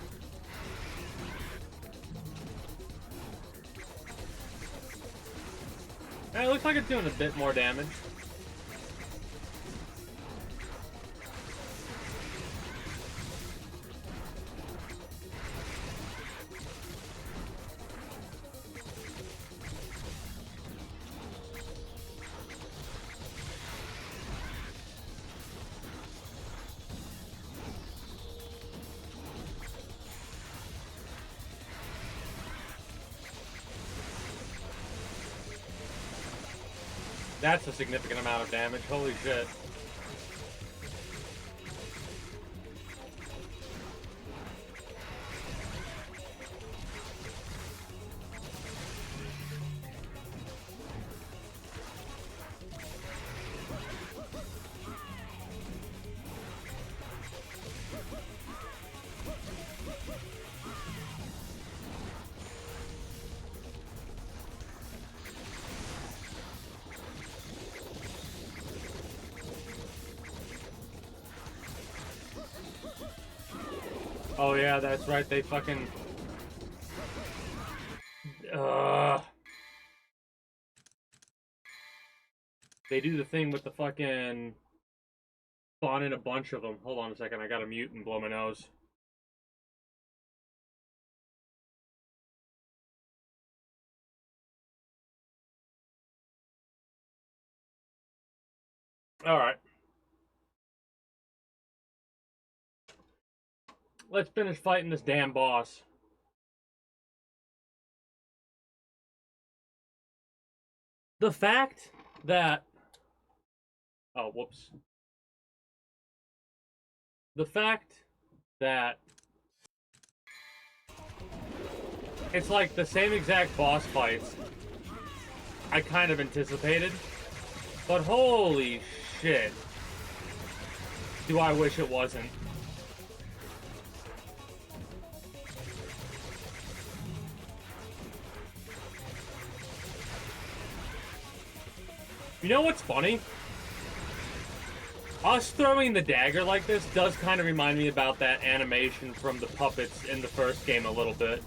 It looks like it's doing a bit more damage. That's a significant amount of damage. Holy shit. Oh yeah, that's right. They fucking. They do the thing with the fucking spawn in a bunch of them. Hold on a second. I gotta mute and blow my nose. All right. Let's finish fighting this damn boss. The fact that... Oh, whoops. The fact that it's like the same exact boss fights I kind of anticipated, but holy shit, do I wish it wasn't. You know what's funny? Us throwing the dagger like this does kind of remind me about that animation from the puppets in the first game a little bit.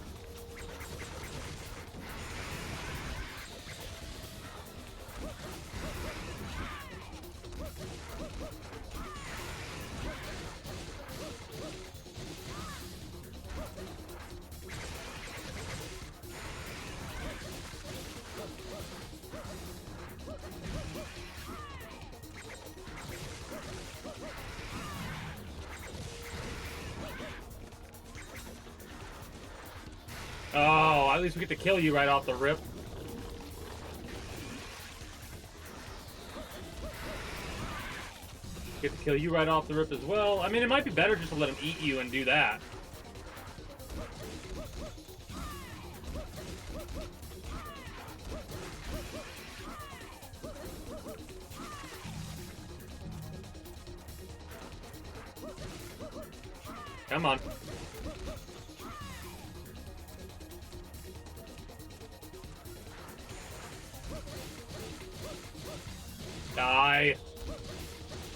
Oh, at least we get to kill you right off the rip. Get to kill you right off the rip as well. I mean, it might be better just to let him eat you and do that. Come on. Die.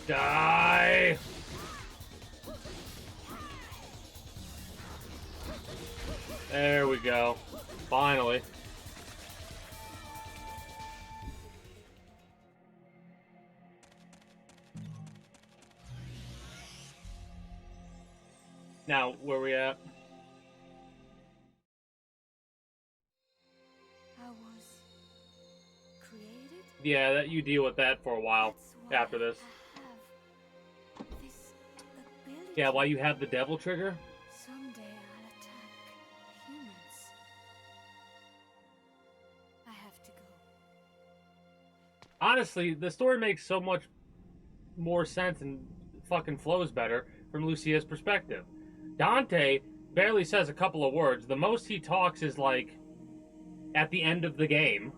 Die. There we go. Finally. Now, where are we at? I was created. Yeah, that you deal with that for a while after this. I have this ability. Yeah, while you have the devil trigger. Someday I'll attack humans. I have to go. Honestly, the story makes so much more sense and fucking flows better from Lucia's perspective. Dante barely says a couple of words. The most he talks is like at the end of the game.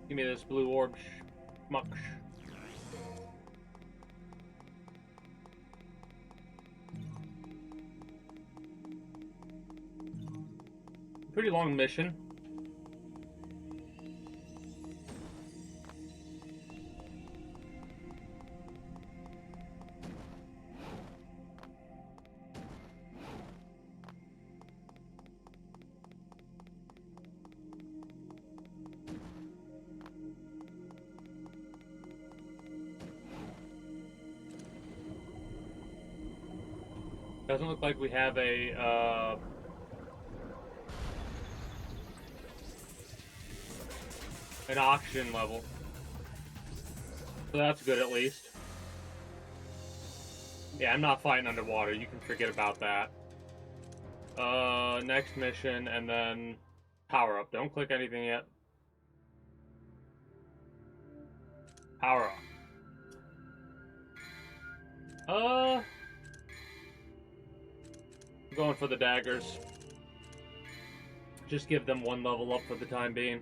Give me this blue orb, schmuck. Pretty long mission. Doesn't look like we have a, an oxygen level. So that's good at least. Yeah, I'm not fighting underwater. You can forget about that. Next mission, and then power up. Don't click anything yet. Power up. I'm going for the daggers. Just give them one level up for the time being.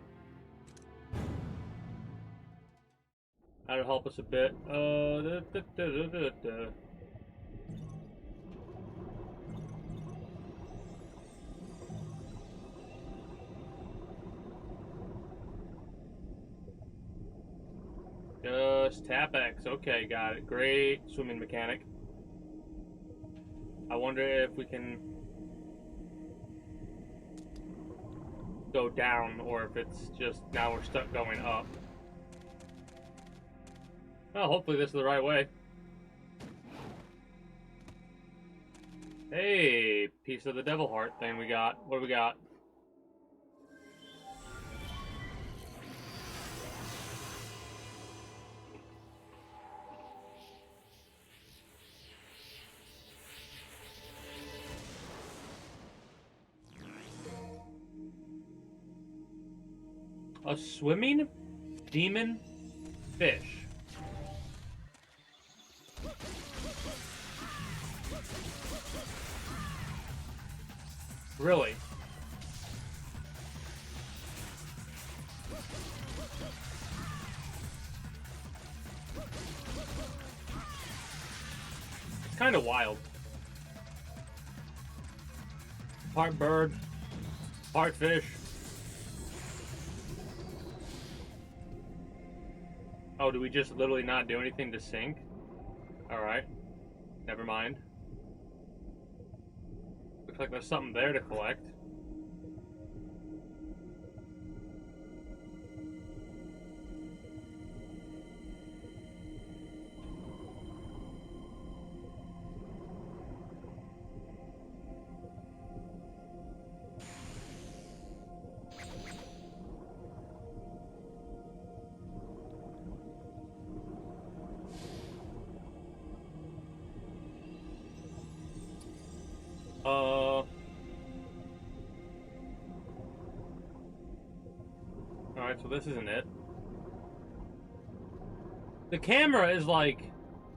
That'll help us a bit. just tap X. Okay, got it. Great swimming mechanic. I wonder if we can go down or if it's just now we're stuck going up. Well, hopefully this is the right way. Hey, piece of the devil heart thing we got. What do we got? A swimming demon fish. Really? It's kind of wild. Part bird, part fish. Oh, do we just literally not do anything to sink? Alright. Never mind. Looks like there's something there to collect. Alright, so this isn't it. The camera is like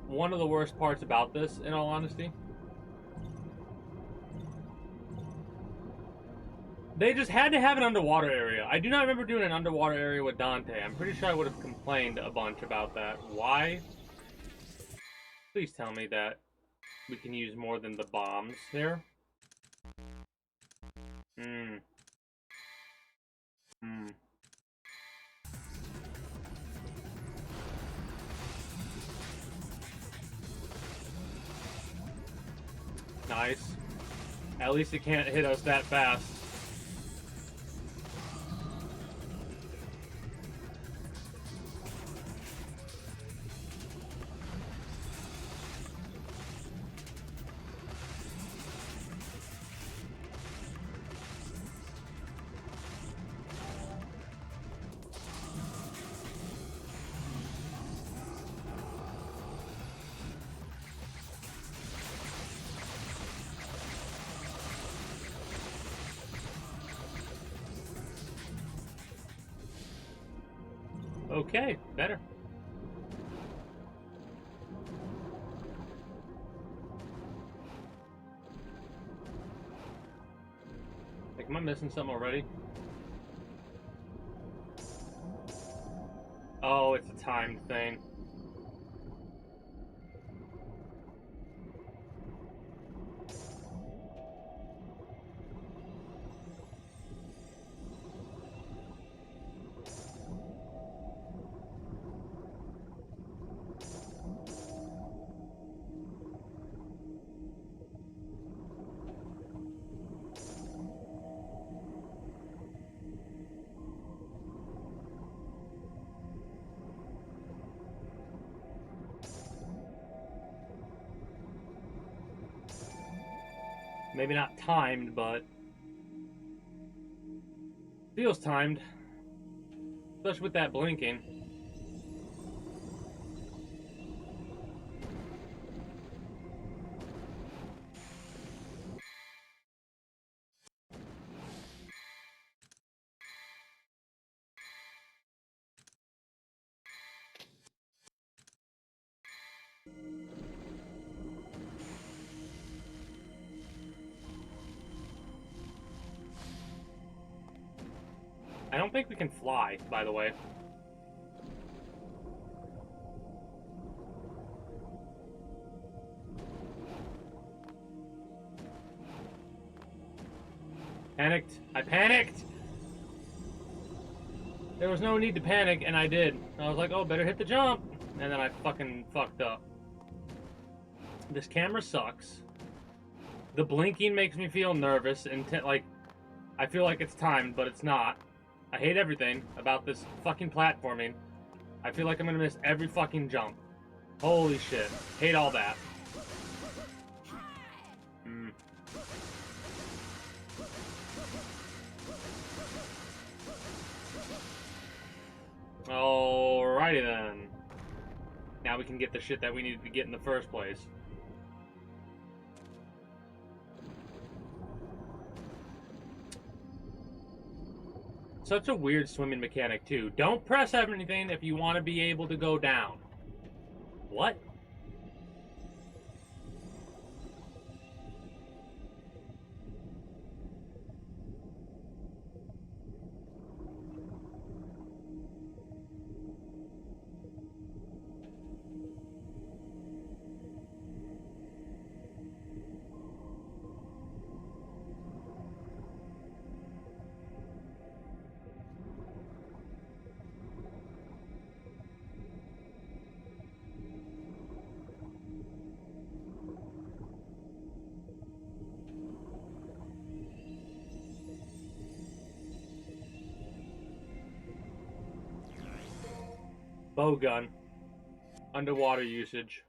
one of the worst parts about this, in all honesty. They just had to have an underwater area. I do not remember doing an underwater area with Dante. I'm pretty sure I would have complained a bunch about that. Why? Please tell me that we can use more than the bombs here. Nice. At least it can't hit us that fast. Okay, better. Like, am I missing something already? Oh, it's a timed thing. Maybe not timed, but feels timed. Especially with that blinking. I don't think we can fly, by the way. Panicked. I panicked! There was no need to panic, and I did. I was like, oh, better hit the jump. and then I fucking fucked up. This camera sucks. The blinking makes me feel nervous and like I feel like it's timed, but it's not. I hate everything about this fucking platforming. I feel like I'm gonna miss every fucking jump. Holy shit. Hate all that. Alrighty then. Now we can get the shit that we needed to get in the first place. Such a weird swimming mechanic, too. Don't press anything if you want to be able to go down. What? Bow gun. Underwater usage.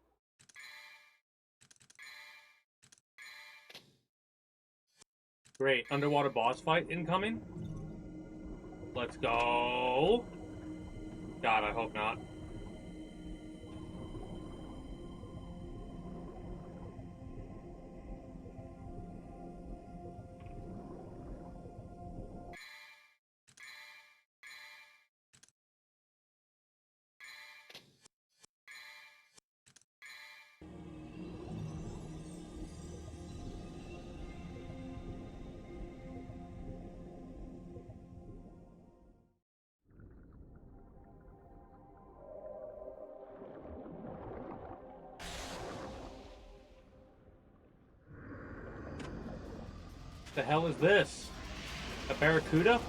Great. Underwater boss fight incoming? Let's go. God, I hope not. The hell is this? A barracuda?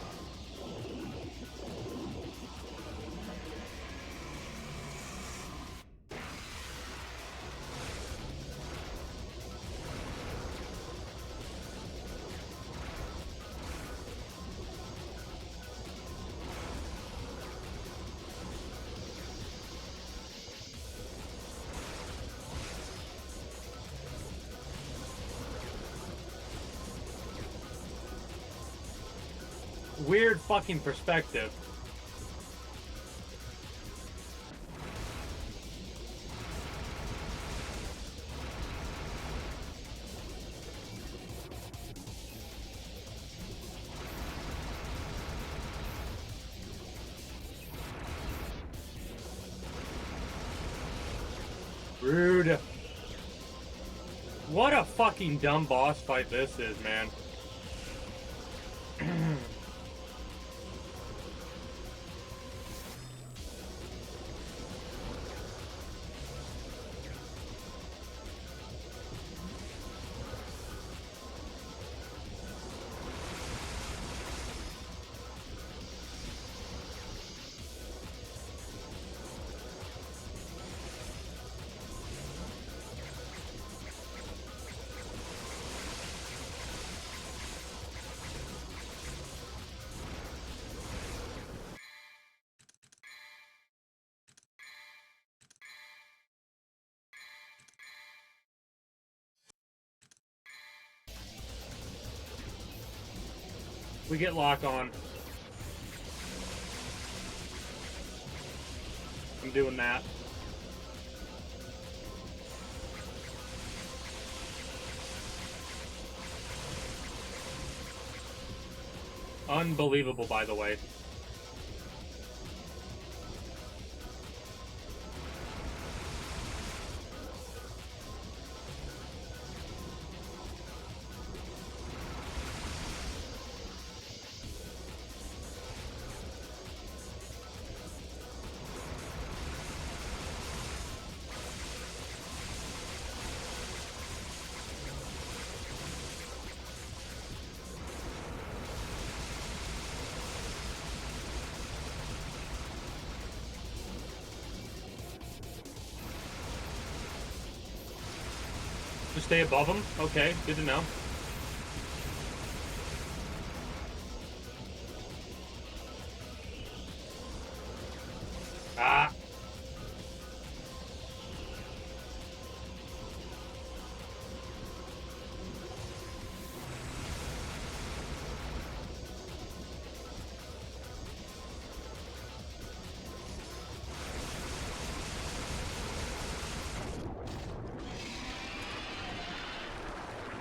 Weird fucking perspective. Rude. What a fucking dumb boss fight this is, man. We get lock on. I'm doing that. Unbelievable, by the way. Just stay above them? Okay, good to know. Ah!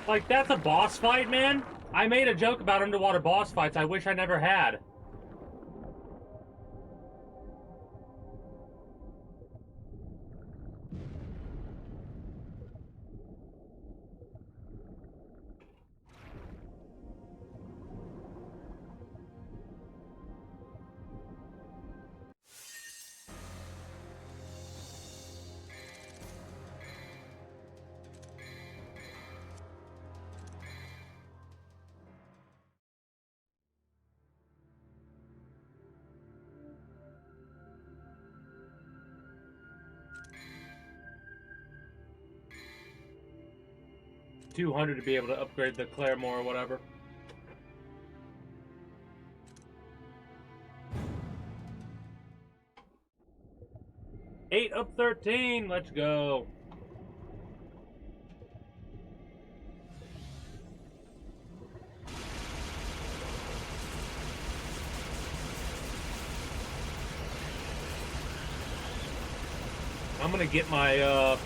Like, that's a boss fight, man? I made a joke about underwater boss fights I wish I never had. $200 to be able to upgrade the Claremore or whatever. Eight up 13. Let's go. I'm gonna get my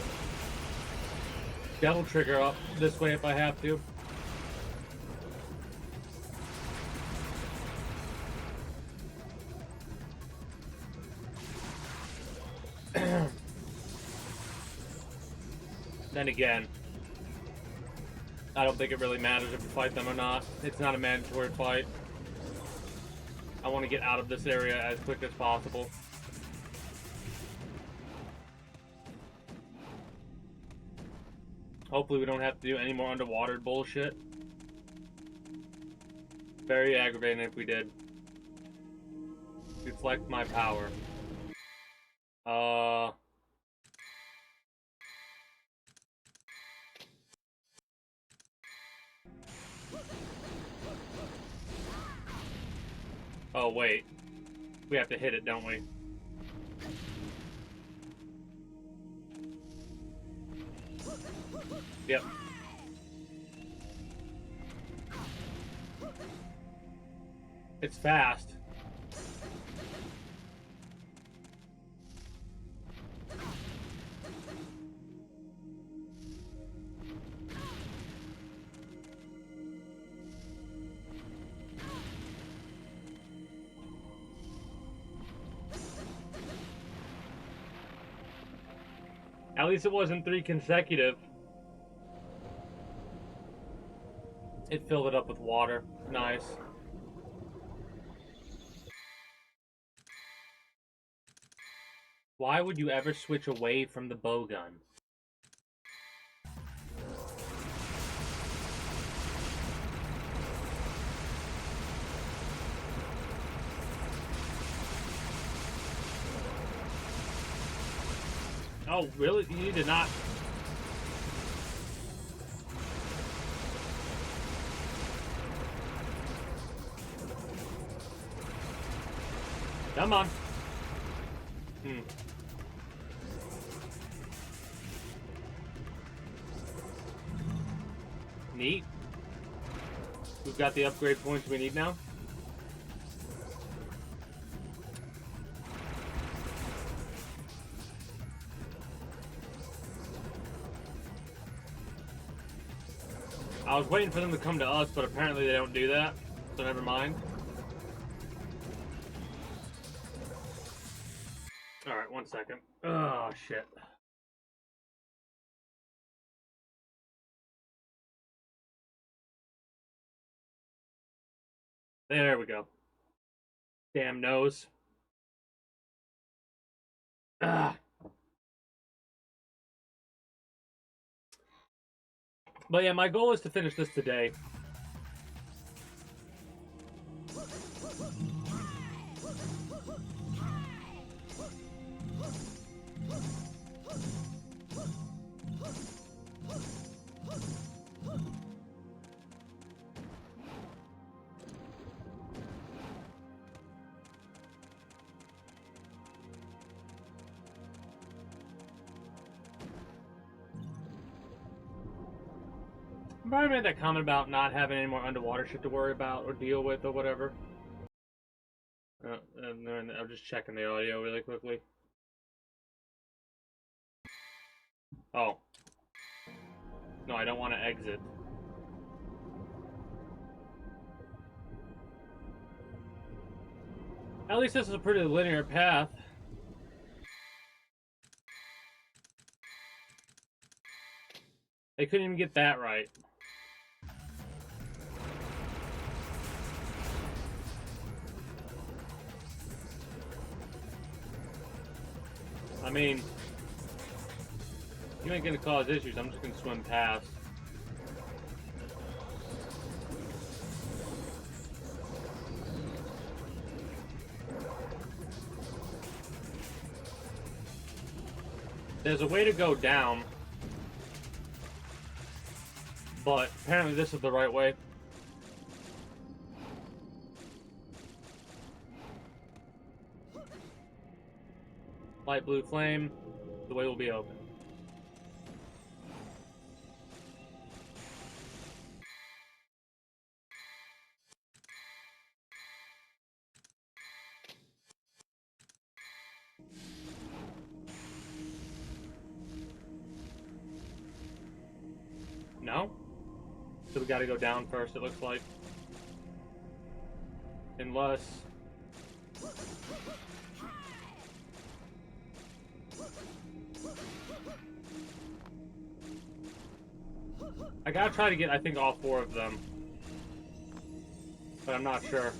devil trigger up this way if I have to. Then again, I don't think it really matters if we fight them or not. It's not a mandatory fight. I want to get out of this area as quick as possible. Hopefully we don't have to do any more underwater bullshit. Very aggravating if we did. Reflect my power. Oh, wait. We have to hit it, don't we? Yep. It's fast. At least it wasn't 3 consecutive. It filled it up with water. Nice. Why would you ever switch away from the bowgun? Oh, really? You did not... Come on. Neat. We've got the upgrade points we need now. I was waiting for them to come to us, but apparently they don't do that, so never mind. Alright, 1 second. Oh, shit. There we go. Damn nose. Ah. But yeah, my goal is to finish this today. Probably made that comment about not having any more underwater shit to worry about or deal with or whatever. And then I'm just checking the audio really quickly. Oh. No, I don't want to exit. At least this is a pretty linear path. They couldn't even get that right. I mean, you ain't gonna cause issues. I'm just gonna swim past. There's a way to go down, but apparently this is the right way. Light blue flame, the way will be open. No? So we gotta go down first, it looks like. Unless... I gotta try to get, I think, all 4 of them. But I'm not sure.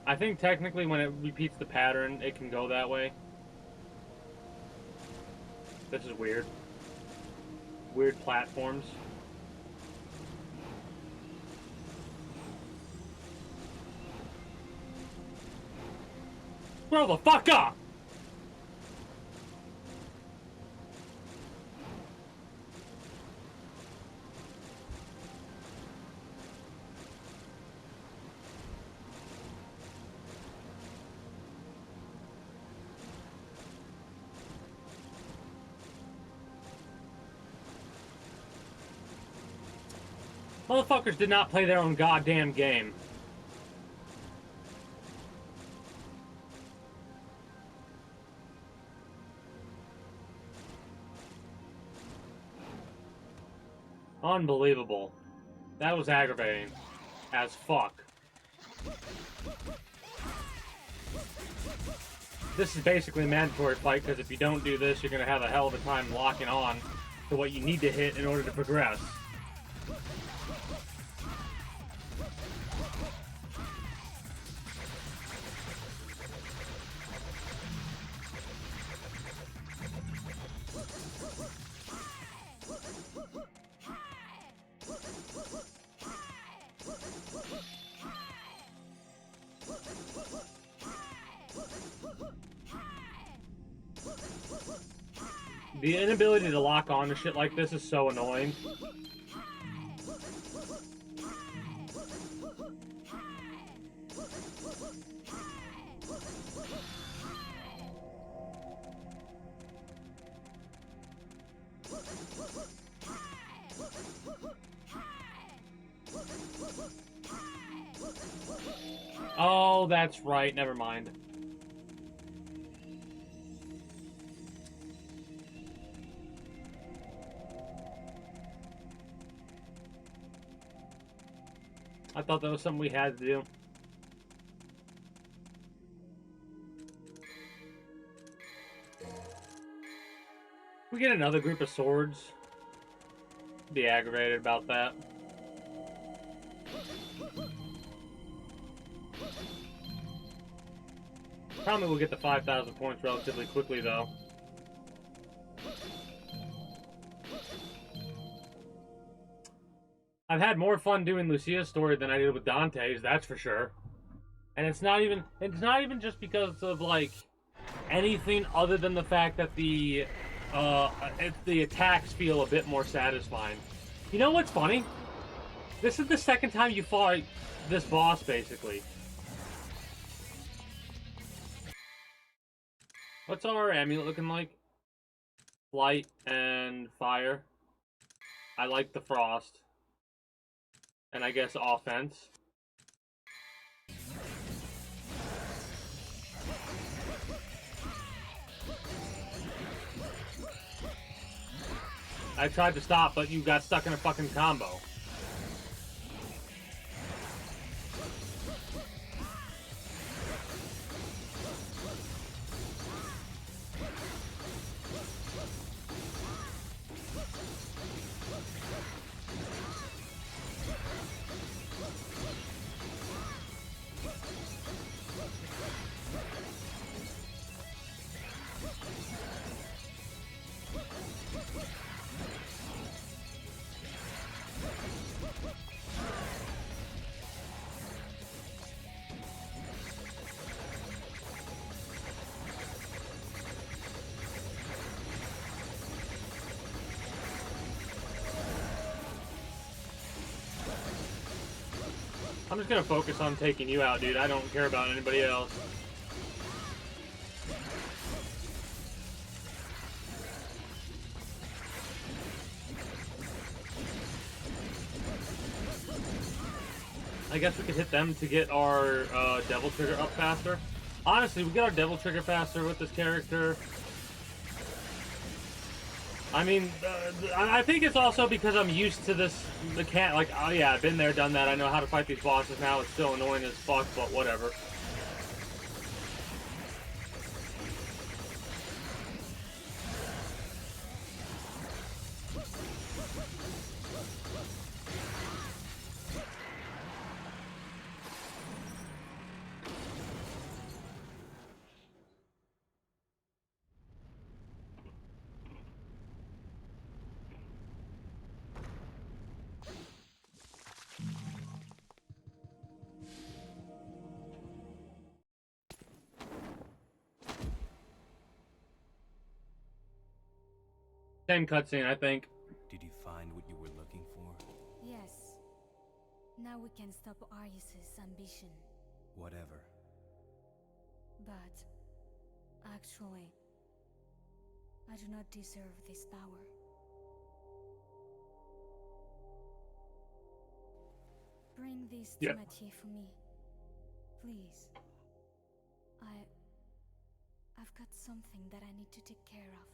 I think technically when it repeats the pattern, it can go that way. This is weird. Weird platforms. Grow the fuck up! Motherfuckers did not play their own goddamn game. Unbelievable. That was aggravating. As fuck. This is basically a mandatory fight, because if you don't do this, you're going to have a hell of a time locking on to what you need to hit in order to progress. The inability to lock on to shit like this is so annoying. Oh, that's right. Never mind. I thought that was something we had to do. We get another group of swords. Be aggravated about that. Probably we'll get the 5,000 points relatively quickly, though. I've had more fun doing Lucia's story than I did with Dante's, that's for sure. And it's not even just because of like anything other than the fact that the attacks feel a bit more satisfying. You know what's funny? This is the second time you fought this boss, basically. What's our amulet looking like? Light and fire. I like the frost. And I guess offense. I tried to stop, but you got stuck in a fucking combo. I'm just gonna focus on taking you out, dude. I don't care about anybody else. I guess we could hit them to get our Devil Trigger up faster. Honestly, we get our Devil Trigger faster with this character. I mean, I think it's also because I'm used to this mechanic. Like, oh yeah, I've been there, done that. I know how to fight these bosses now. It's still annoying as fuck, but whatever. Same cutscene, I think. Did you find what you were looking for? Yes. Now we can stop Arius's ambition. Whatever. But actually, I do not deserve this power. Bring this to Mathieu for me. Please. I've got something that I need to take care of.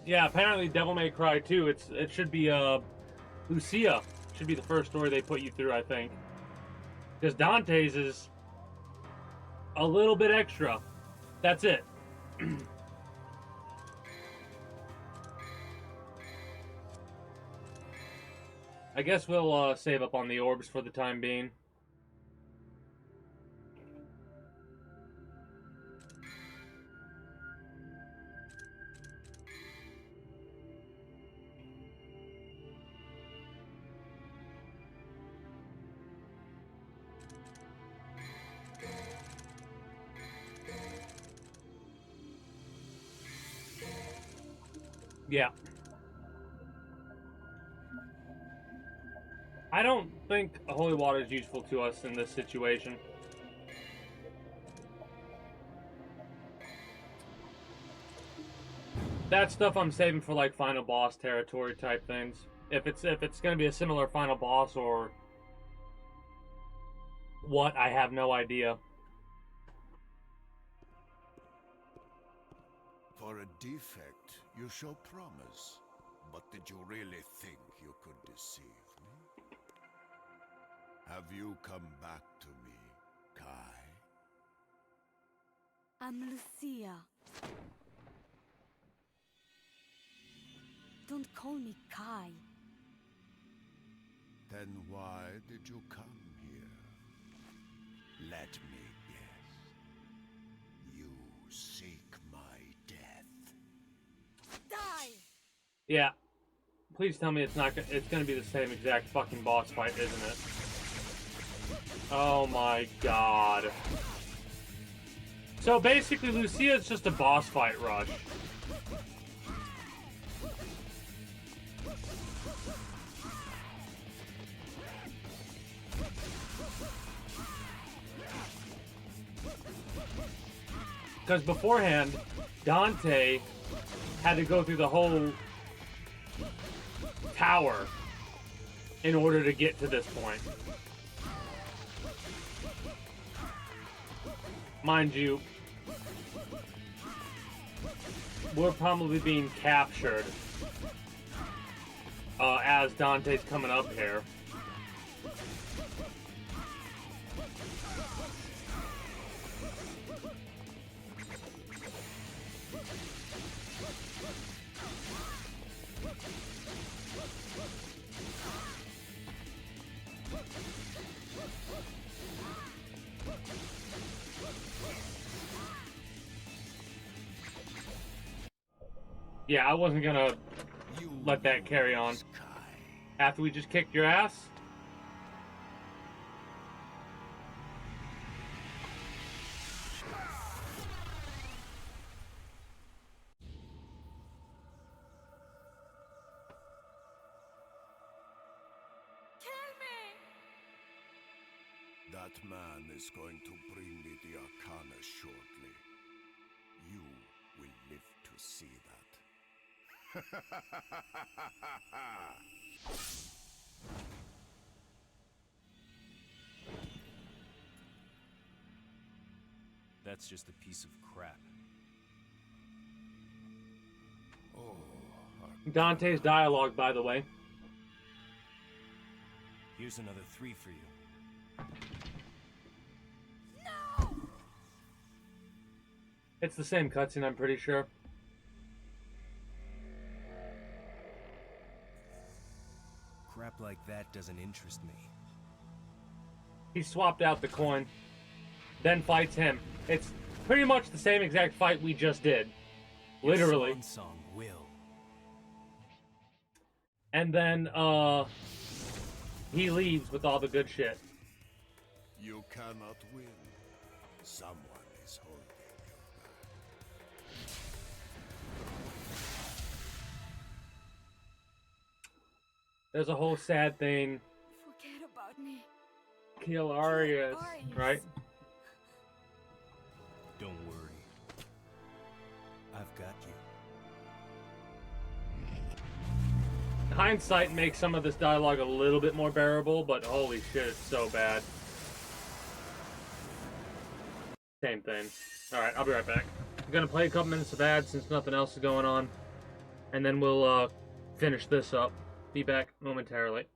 Yeah, apparently Devil May Cry 2, it should be Lucia. Should be the first story they put you through, I think. Because Dante's is a little bit extra. That's it. I guess we'll save up on the orbs for the time being. Yeah. I don't think holy water is useful to us in this situation. That stuff I'm saving for like final boss territory type things. If it's gonna be a similar final boss or what, I have no idea. For a defect, you show promise. But did you really think you could deceive me? Have you come back to me, Kai? I'm Lucia. Don't call me Kai. Then why did you come here? Let me guess. You seek my death. Die! Yeah. Please tell me it's not. It's gonna be the same exact fucking boss fight, isn't it? Oh my god. So basically, Lucia is just a boss fight rush. Because beforehand, Dante had to go through the whole tower in order to get to this point. Mind you, we're probably being captured as Dante's coming up here. Yeah, I wasn't gonna let that carry on. After we just kicked your ass? Kill me! That man is going to bring me the Arcana shortly. You will live to see that. That's just a piece of crap. Oh, Dante's dialogue, by the way. Here's another 3 for you. No! It's the same cutscene, I'm pretty sure. Crap like that doesn't interest me. He swapped out the coin, then fights him. It's pretty much the same exact fight we just did. Literally. Your song will. And then, he leaves with all the good shit. you cannot win. Someone is holding you back. There's a whole sad thing. Forget about me. Kill Arias, right? Don't worry. I've got you. Hindsight makes some of this dialogue a little bit more bearable, but holy shit, it's so bad. Same thing. Alright, I'll be right back. I'm gonna play a couple minutes of ads since nothing else is going on. And then we'll finish this up. Be back momentarily.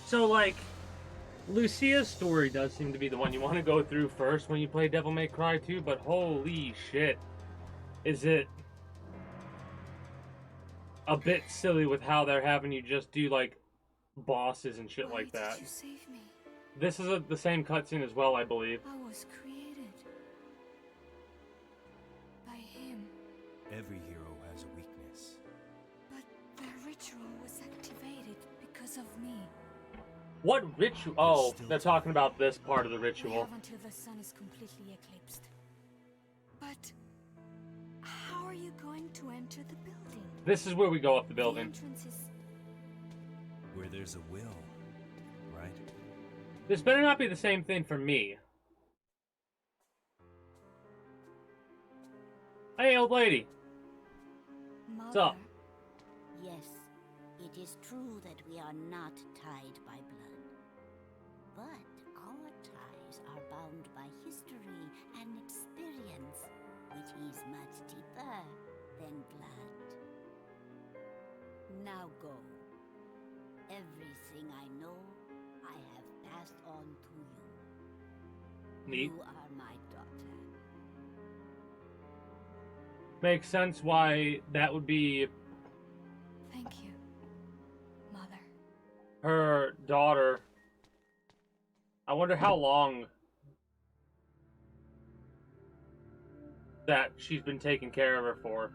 So, like, Lucia's story does seem to be the one you want to go through first when you play Devil May Cry 2, but holy shit. Is it a bit silly with how they're having you just do, like, bosses and shit like that. Did you save me? This is the same cutscene as well, I believe. I was created by him, Every hero has a weakness. but the ritual was activated because of me. What ritual? Oh, they're talking about this part of the We ritual. have until the sun is completely eclipsed. But how are you going to enter the building? This is where we go up the The building. entrance is... Where there's a will, right? This better not be the same thing for me. Hey, old lady. What's up? Yes, it is true that we are not tied by blood. But our ties are bound by history and experience, which is much deeper than blood. Now go. Everything I know, I have passed on to you. Neat. You are my daughter. Makes sense why that would be Thank you, Mother. her daughter. I wonder how long that she's been taking care of her for.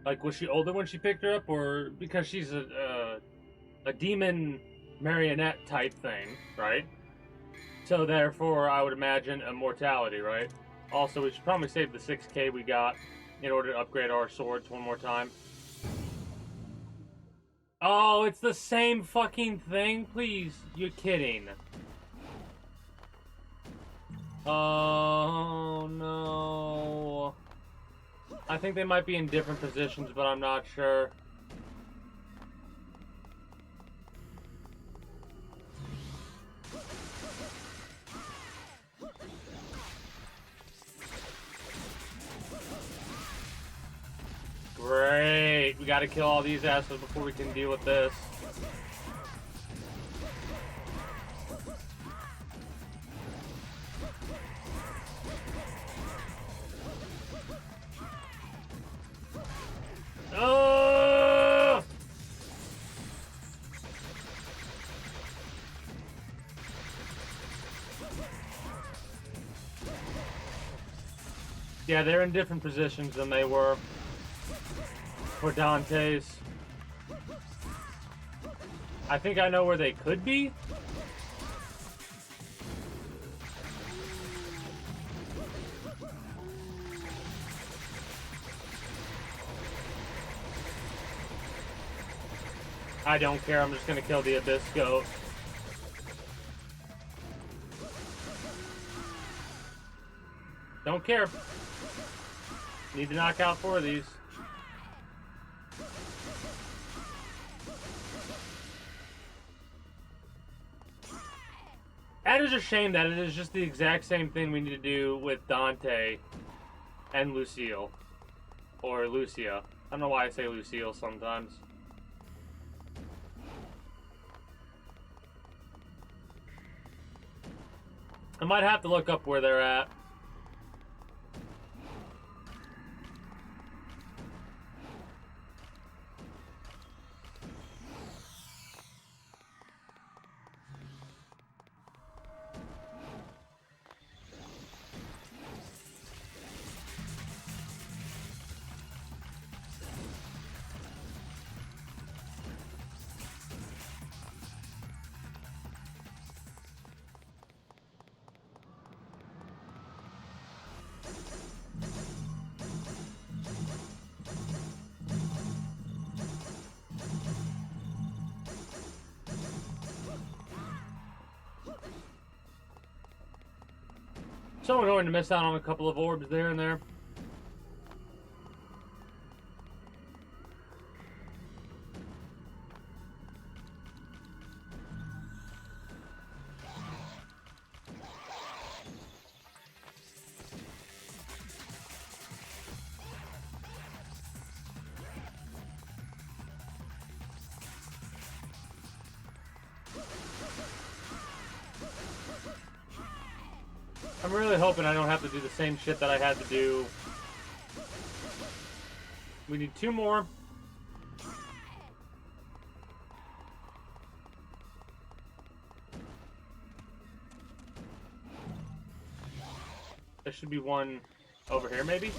Like, was she older when she picked her up, or because she's a demon marionette type thing, right? So therefore, I would imagine immortality, right? Also, we should probably save the 6K we got in order to upgrade our swords one more time. Oh, it's the same fucking thing? Please, you're kidding. Oh, no. I think they might be in different positions, but I'm not sure. Great. We gotta kill all these assholes before we can deal with this. Oh! Yeah, they're in different positions than they were for Dante's. I think I know where they could be. I don't care, I'm just gonna kill the Abyss Goat. Don't care. Need to knock out 4 of these. That is a shame that it is just the exact same thing we need to do with Dante and Lucille. Or Lucia. I don't know why I say Lucille sometimes. I might have to look up where they're at. So we're going to miss out on a couple of orbs there and there. I'm really hoping I don't have to do the same shit that I had to do. We need 2 more. There should be one over here, maybe?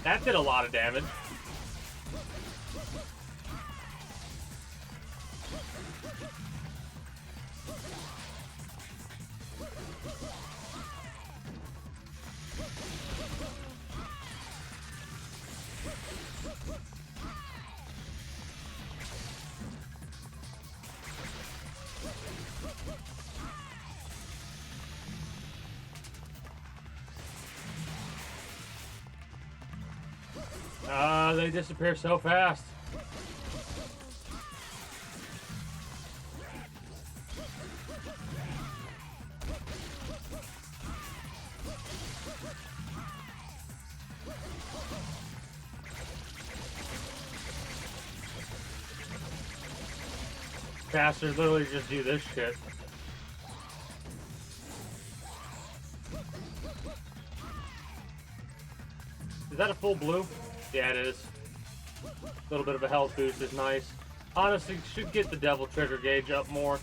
That did a lot of damage. They disappear so fast. Bastards literally just do this shit. Is that a full blue? Yeah, it is. A little bit of a health boost is nice. Honestly, should get the devil trigger gauge up more.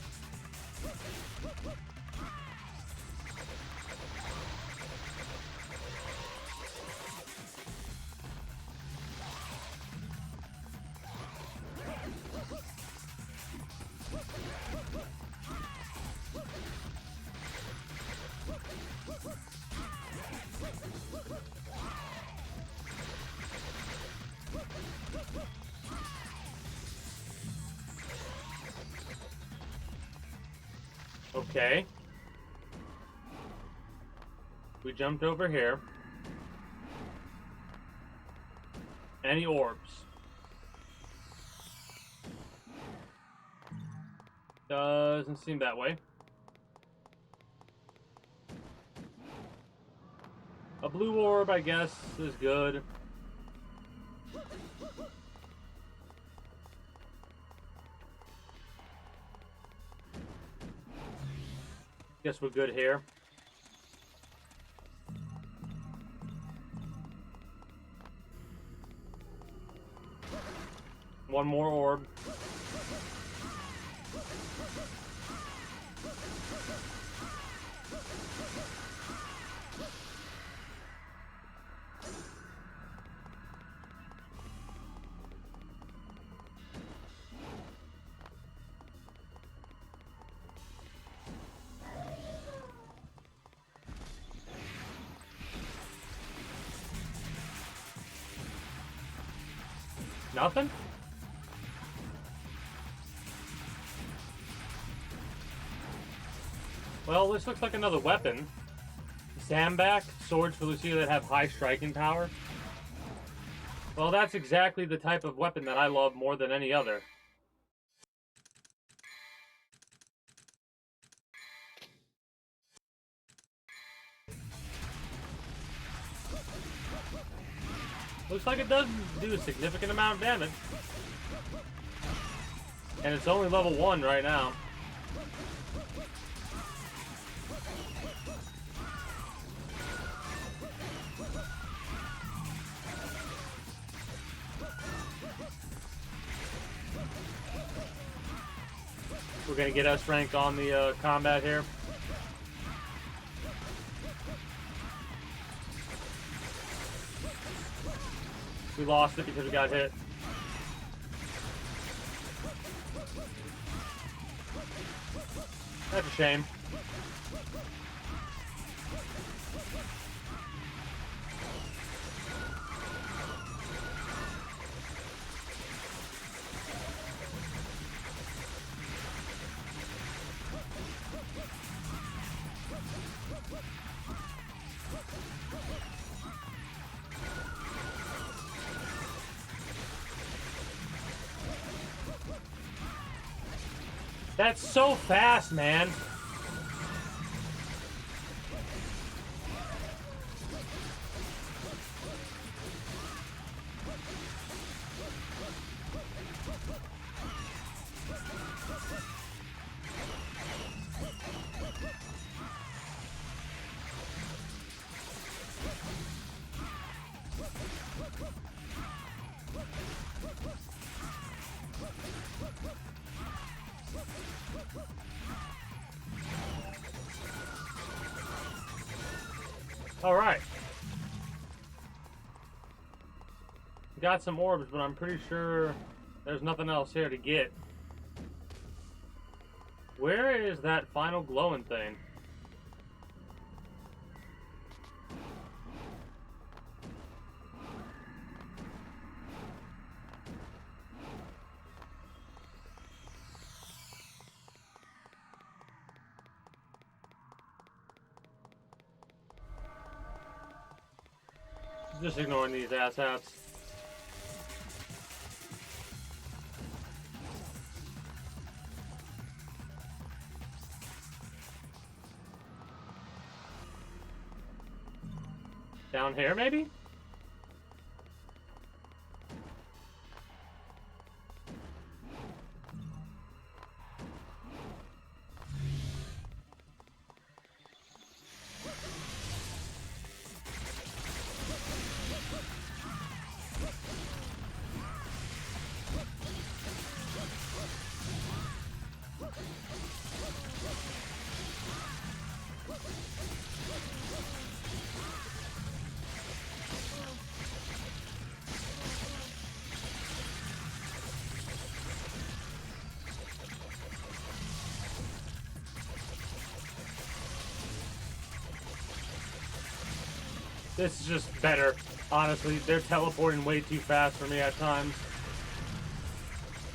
Okay. We jumped over here. Any orbs? Doesn't seem that way. A blue orb, I guess, is good. Guess we're good here. One more orb. Nothing? Well, this looks like another weapon. Sandback, swords for Lucia that have high striking power. Well, that's exactly the type of weapon that I love more than any other. Looks like it does do a significant amount of damage. And it's only level 1 right now. We're gonna get S rank on the combat here. We lost it because we got hit. That's a shame. That's so fast, man. Alright. Got some orbs, but I'm pretty sure there's nothing else here to get. Where is that final glowing thing? Just ignoring these asshats. Down here, maybe? This is just better. Honestly, they're teleporting way too fast for me at times.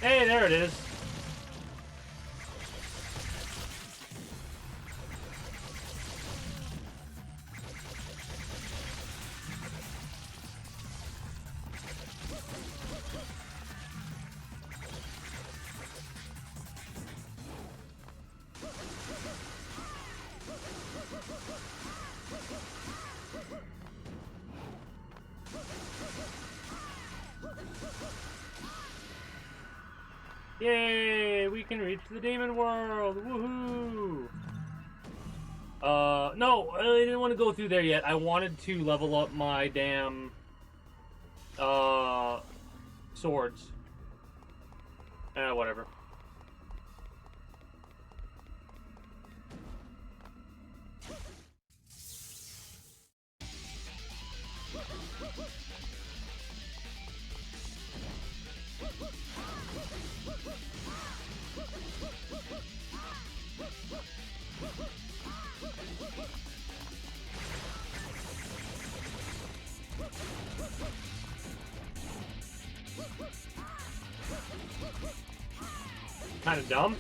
Hey, there it is. Yay! We can reach the demon world! Woohoo! No, I didn't want to go through there yet. I wanted to level up my damn, swords. Whatever. Kind of dumb.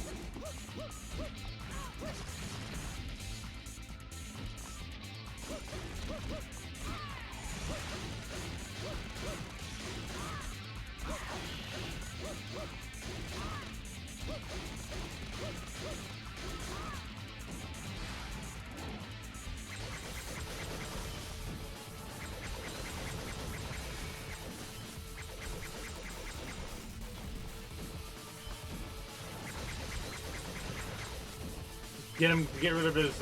Get rid of his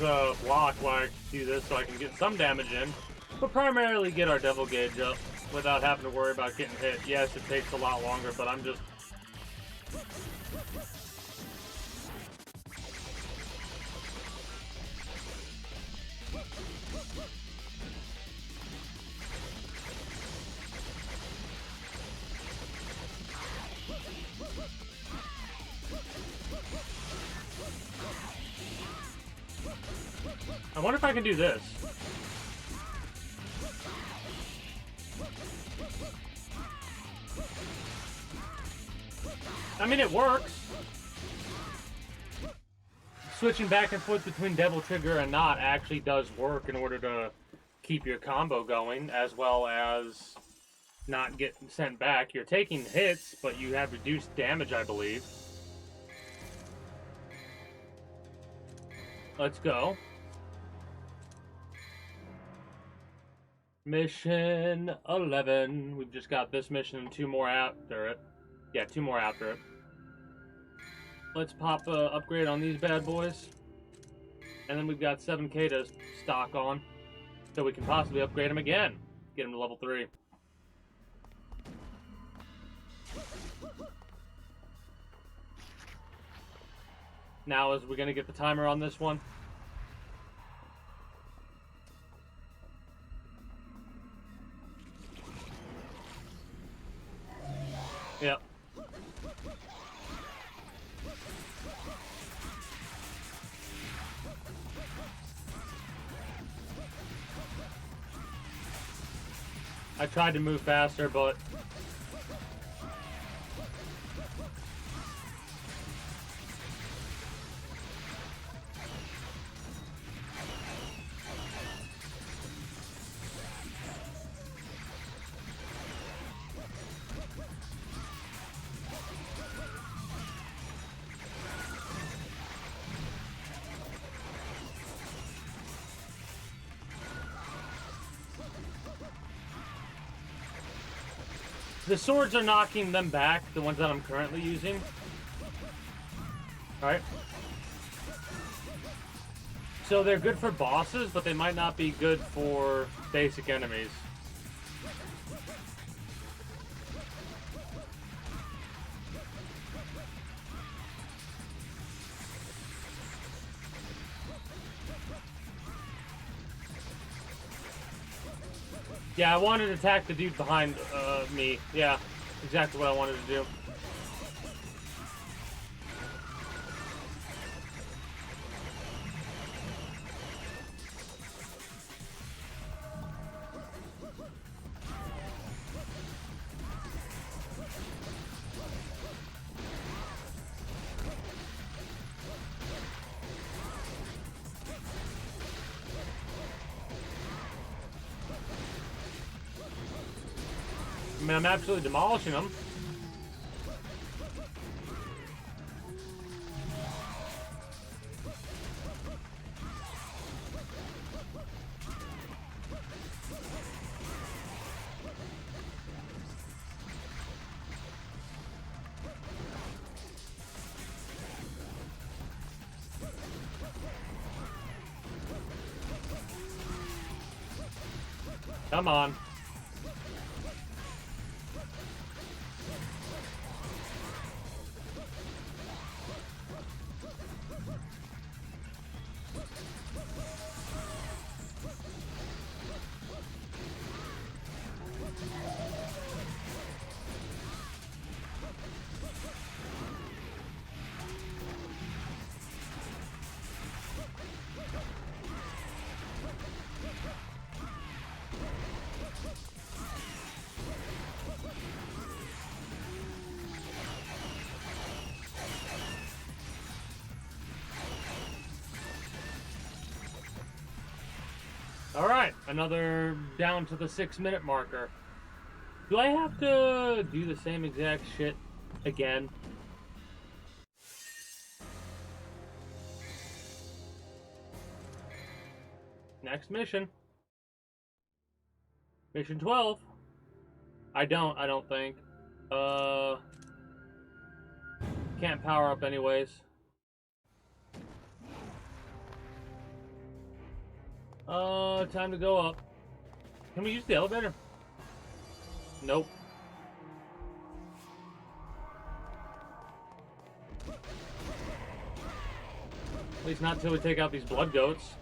block while I do this so I can get some damage in. But primarily get our devil gauge up without having to worry about getting hit. Yes, it takes a lot longer, but I'm just... I wonder if I can do this. I mean, it works. Switching back and forth between Devil Trigger and not actually does work in order to keep your combo going, as well as not get sent back. You're taking hits, but you have reduced damage, I believe. Let's go. Mission 11. We've just got this mission and 2 more after it. Yeah, 2 more after it. Let's pop upgrade on these bad boys. And then we've got 7K to stock on. So we can possibly upgrade them again. Get them to level 3. Now, is we gonna get the timer on this one? Yep. I tried to move faster, but the swords are knocking them back, the ones that I'm currently using. Alright. So they're good for bosses, but they might not be good for basic enemies. Yeah, I wanted to attack the dude behind me. Yeah, exactly what I wanted to do. I mean, I'm absolutely demolishing them. Come on. Alright, another down to the 6-minute marker. Do I have to do the same exact shit again? Next mission. Mission 12. I don't think. Can't power up anyways. Time to go up. Can we use the elevator? Nope. At least not until we take out these blood goats.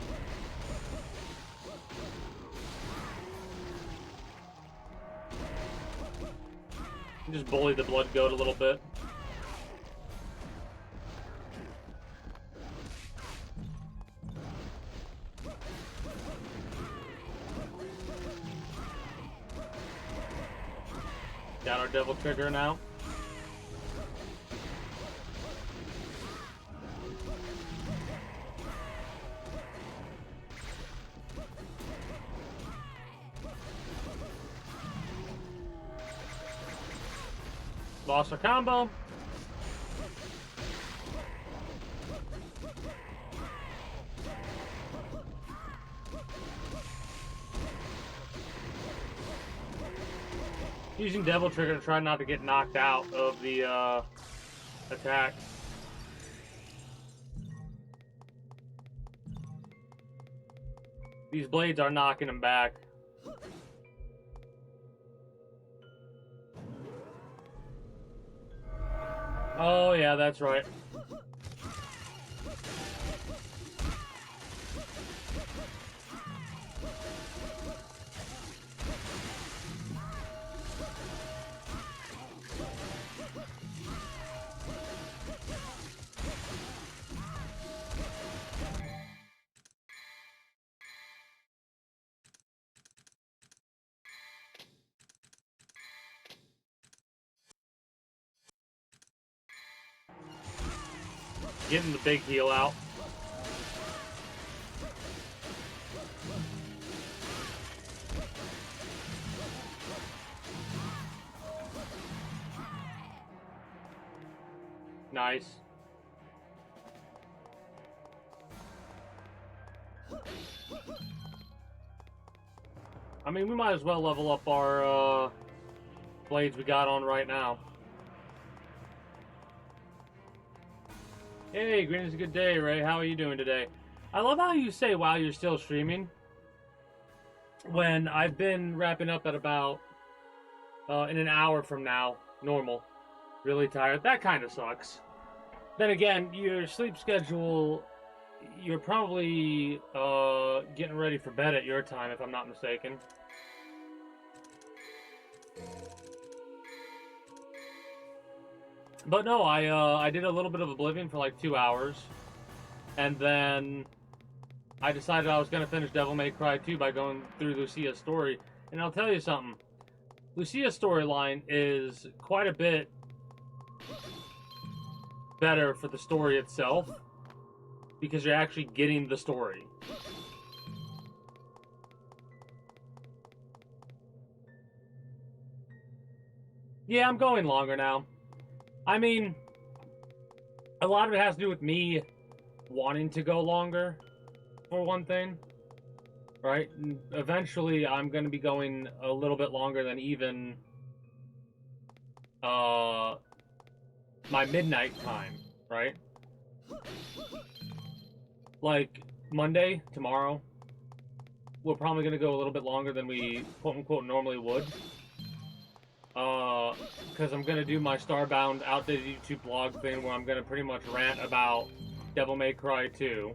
Just bully the blood goat a little bit. Got our devil trigger now. Lost our combo. Using Devil Trigger to try not to get knocked out of the attack. These blades are knocking him back. Oh, yeah, that's right. Getting the big heal out. Nice. I mean, we might as well level up our blades we got on right now. Hey, green is a good day, Ray. How are you doing today? I love how you say while you're still streaming, when I've been wrapping up at about in an hour from now, normal. Really tired. That kind of sucks. Then again, your sleep schedule, you're probably getting ready for bed at your time, if I'm not mistaken. But no, I did a little bit of Oblivion for like 2 hours, and then I decided I was going to finish Devil May Cry 2 by going through Lucia's story. And I'll tell you something, Lucia's storyline is quite a bit better for the story itself, because you're actually getting the story. Yeah, I'm going longer now. I mean, a lot of it has to do with me wanting to go longer, for one thing. Right? And eventually, I'm going to be going a little bit longer than even my midnight time, right? Like, Monday, tomorrow, we're probably going to go a little bit longer than we, quote-unquote, normally would. Because I'm going to do my Starbound Outdated YouTube blog thing where I'm going to pretty much rant about Devil May Cry 2.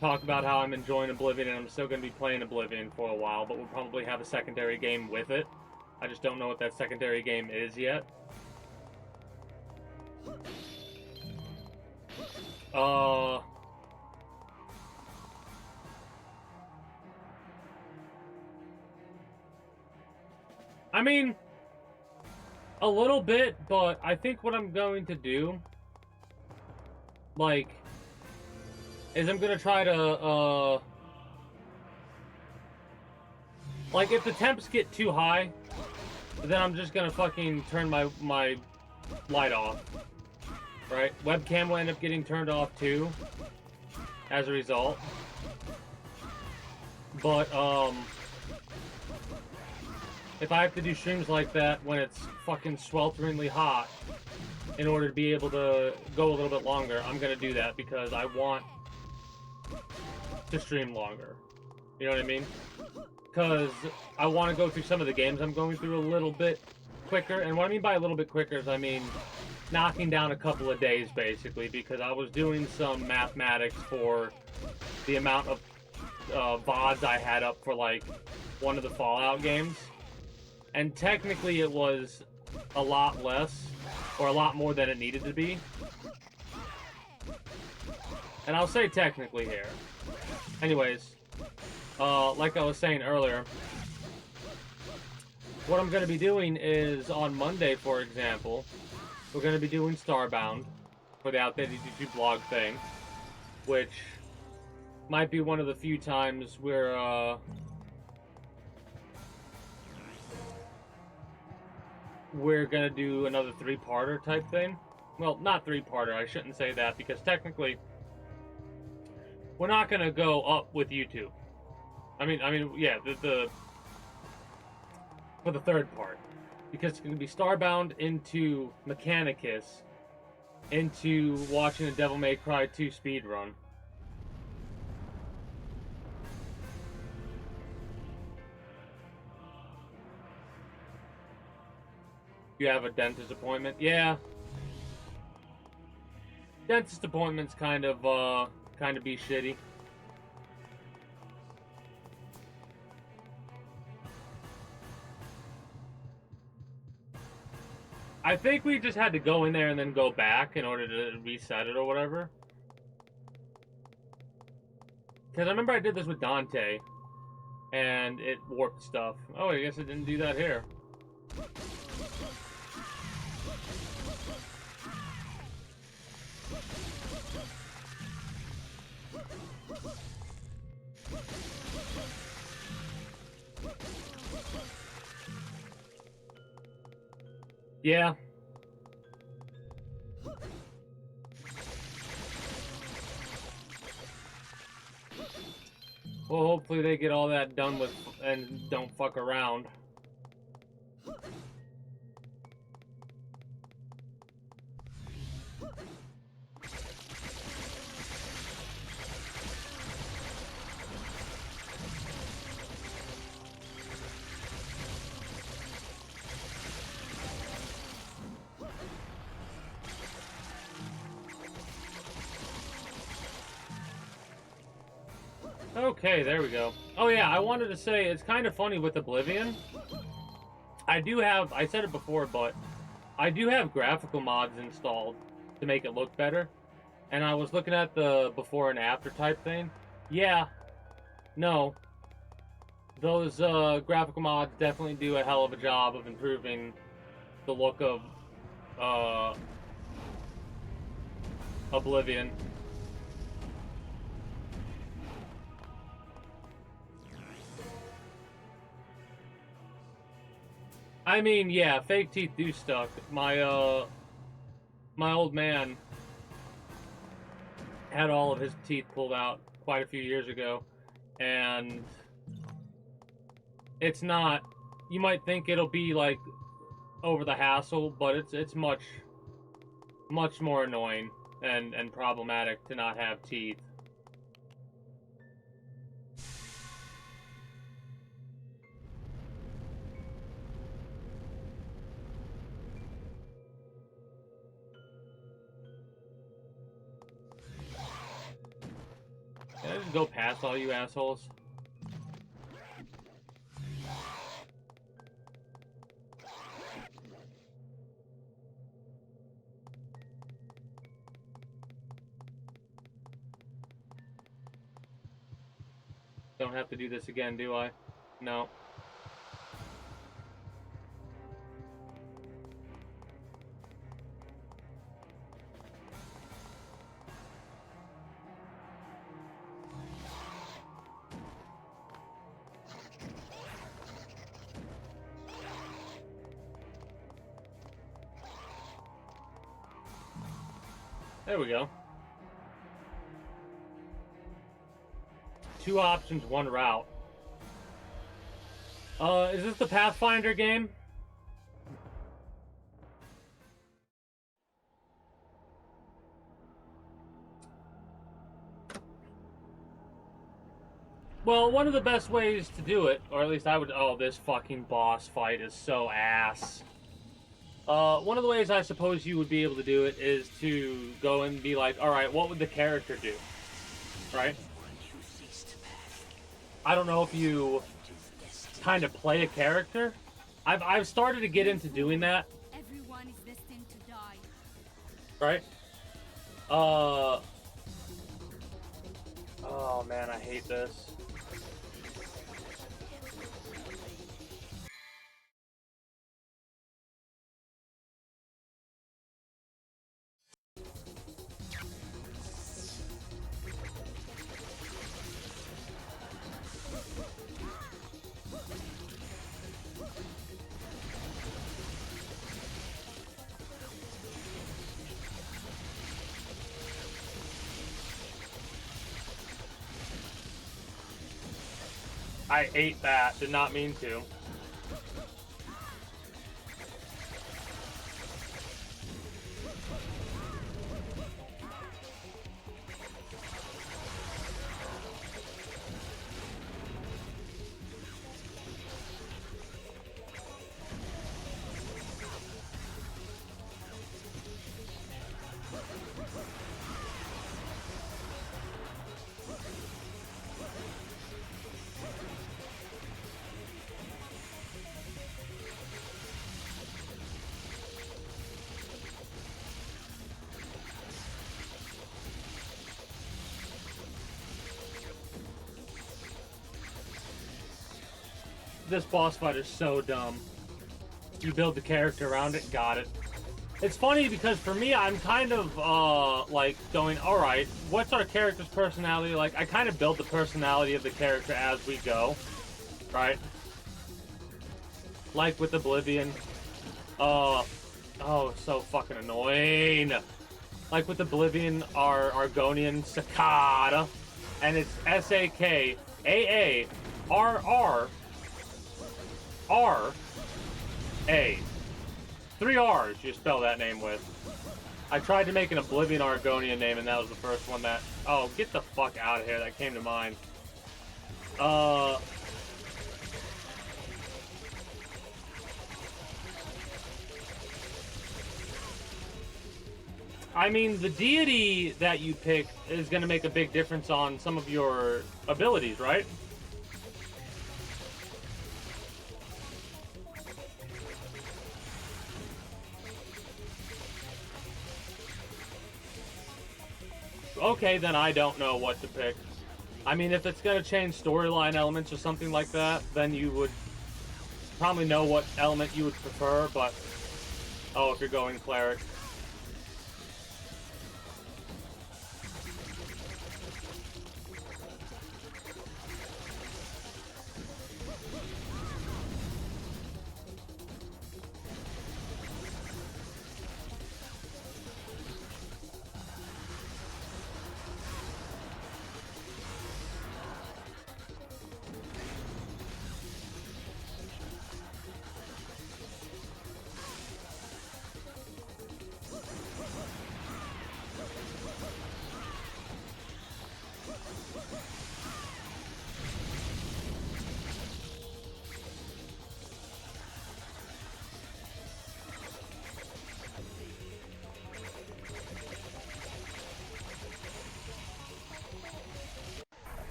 Talk about how I'm enjoying Oblivion, and I'm still going to be playing Oblivion for a while, but we'll probably have a secondary game with it. I just don't know what that secondary game is yet. I mean, a little bit, but I think what I'm going to do, like, is I'm gonna try to, like, if the temps get too high, then I'm just gonna fucking turn my light off, right? Webcam will end up getting turned off too, as a result. But, if I have to do streams like that when it's fucking swelteringly hot, in order to be able to go a little bit longer, I'm gonna do that because I want to stream longer. You know what I mean? Because I want to go through some of the games I'm going through a little bit quicker. And what I mean by a little bit quicker is I mean knocking down a couple of days, basically, because I was doing some mathematics for the amount of VODs I had up for, like, one of the Fallout games. And technically it was a lot less, or a lot more than it needed to be. And I'll say technically here. Anyways, like I was saying earlier, what I'm going to be doing is, on Monday, for example, we're going to be doing Starbound for the Outdated YouTube blog thing, which might be one of the few times where, we're going to do another three-parter type thing. Well, not three-parter, I shouldn't say that, because technically, we're not going to go up with YouTube. I mean, yeah, for the third part. Because it's going to be Starbound into Mechanicus, into watching a Devil May Cry 2 speedrun. You have a dentist appointment? Yeah. Dentist appointments kind of be shitty. I think we just had to go in there and then go back in order to reset it or whatever. Because I remember I did this with Dante, and it warped stuff. Oh, I guess it didn't do that here. Yeah. Well, hopefully they get all that done with and don't fuck around. Okay, there we go. Oh yeah, I wanted to say, it's kind of funny with Oblivion. I said it before, but I do have graphical mods installed to make it look better. And I was looking at the before and after type thing. Yeah, no. Those graphical mods definitely do a hell of a job of improving the look of Oblivion. I mean, yeah, fake teeth do suck. My old man had all of his teeth pulled out quite a few years ago, and it's not. You might think it'll be like over the hassle, but it's much more annoying and problematic to not have teeth. Can I just go past all you assholes? Don't have to do this again, do I? No. There we go. 2 options, 1 route. Is this the Pathfinder game? Well, one of the best ways to do it, or at least I would... Oh, this fucking boss fight is so ass. One of the ways I suppose you would be able to do it is to go and be like, alright, what would the character do? Right? I don't know if you kind of play a character. I've started to get into doing that. Everyone is destined to die. Right? Oh man, I hate this. I ate that. Did not mean to. This boss fight is so dumb. You build the character around it, got it. It's funny because for me, I'm kind of, like, going, alright, what's our character's personality like? I kind of build the personality of the character as we go, right? Like with Oblivion. Oh, so fucking annoying. Like with Oblivion, our Argonian Cicada, and it's S-A-K-A-A-R-R-R-A. 3 R's you spell that name with. I tried to make an Oblivion Argonian name, and that was the first one that... Oh, get the fuck out of here. That came to mind. I mean, the deity that you pick is going to make a big difference on some of your abilities, right? Okay, then I don't know what to pick. I mean, if it's going to change storyline elements or something like that, then you would probably know what element you would prefer, but... Oh, if you're going cleric.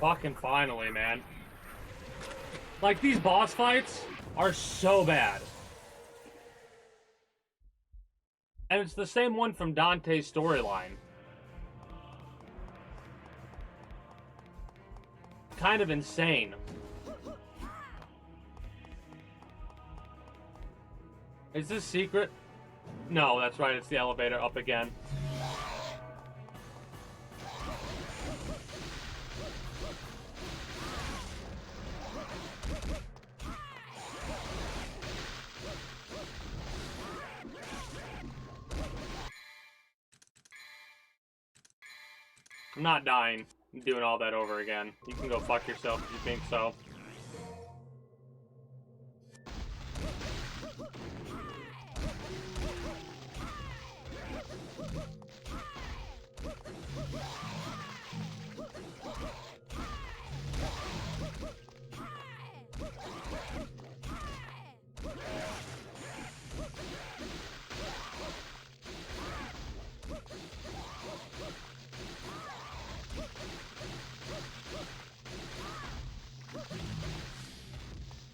Fucking finally, man. Like, these boss fights are so bad. And it's the same one from Dante's storyline. Kind of insane. Is this secret? No, that's right, it's the elevator up again. I'm not dying. I'm doing all that over again. You can go fuck yourself if you think so.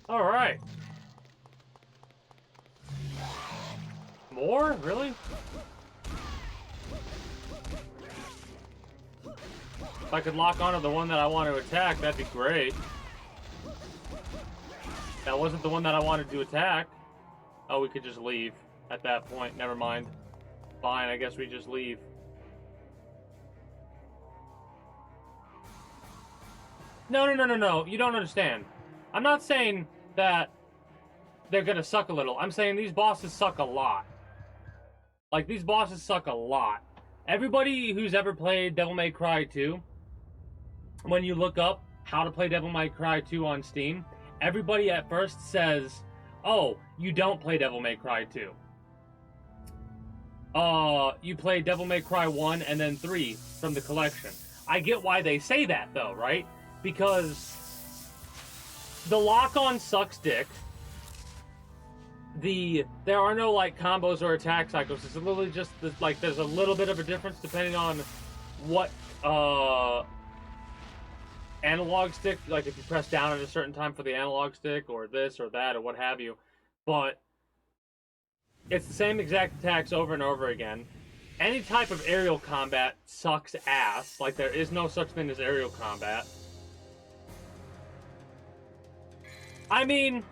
Alright. More? Really? If I could lock onto the one that I want to attack, that'd be great. That wasn't the one that I wanted to attack. Oh, we could just leave at that point. Never mind. Fine, I guess we just leave. No. You don't understand. I'm not saying that they're gonna suck a little. I'm saying these bosses suck a lot. Like, these bosses suck a lot. Everybody who's ever played Devil May Cry 2, when you look up how to play Devil May Cry 2 on Steam, everybody at first says, oh, you don't play Devil May Cry 2. You play Devil May Cry 1 and then 3 from the collection. I get why they say that, though, right? Because the lock-on sucks dick. There are no, like, combos or attack cycles. It's literally just, like, there's a little bit of a difference depending on what, analog stick, like, if you press down at a certain time for the analog stick, or this or that, or what have you. But it's the same exact attacks over and over again. Any type of aerial combat sucks ass. Like, there is no such thing as aerial combat. I mean,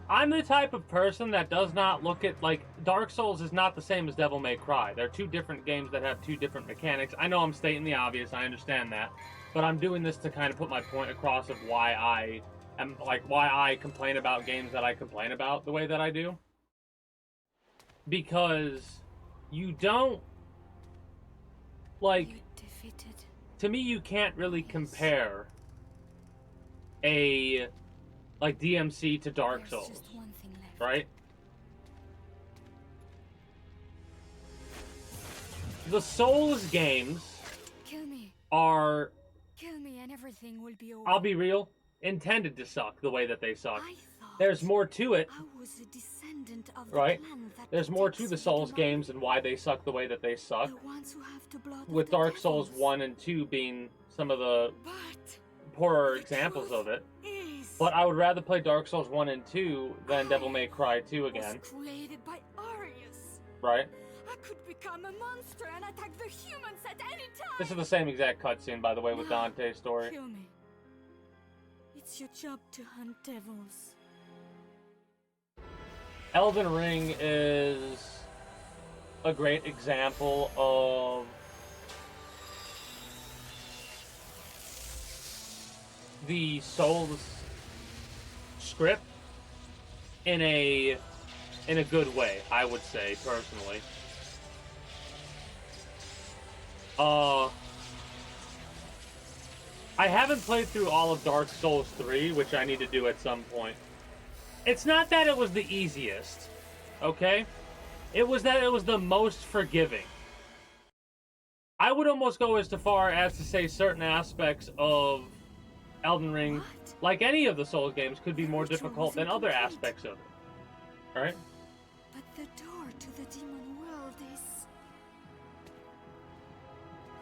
I'm the type of person that does not look at, like, Dark Souls is not the same as Devil May Cry. They're two different games that have two different mechanics. I know I'm stating the obvious, I understand that. But I'm doing this to kind of put my point across of why I complain about games that I complain about the way that I do. Because you don't, like, You defeated. to me, you can't really compare a, like, DMC to Dark There's Souls, just one thing left. right? The Souls games Kill me. are, Kill me and everything will be over. I'll be real, intended to suck the way that they suck. I thought There's more to it, I was a descendant of right? the clan that There's more to protects the Souls Vidumali. games and why they suck the way that they suck. The ones who have the blood of With the Dark Souls devils. 1 and 2 being some of the But poorer the examples truth of it. is, But I would rather play Dark Souls 1 and 2 than I Devil May Cry 2 again, was created by Arius. right? I could become a monster and attack the humans at any time. This is the same exact cutscene, by the way, with Now, Dante's story. Kill me. It's your job to hunt devils. Elden Ring is a great example of the Souls script in a good way, I would say, personally. I haven't played through all of Dark Souls 3, which I need to do at some point. It's not that it was the easiest, okay? It was that it was the most forgiving. I would almost go as far as to say certain aspects of Elden Ring, What? like any of the Souls games, could be more Ritual difficult than wasn't other complete. aspects of it. Right? But the door to the demon world is...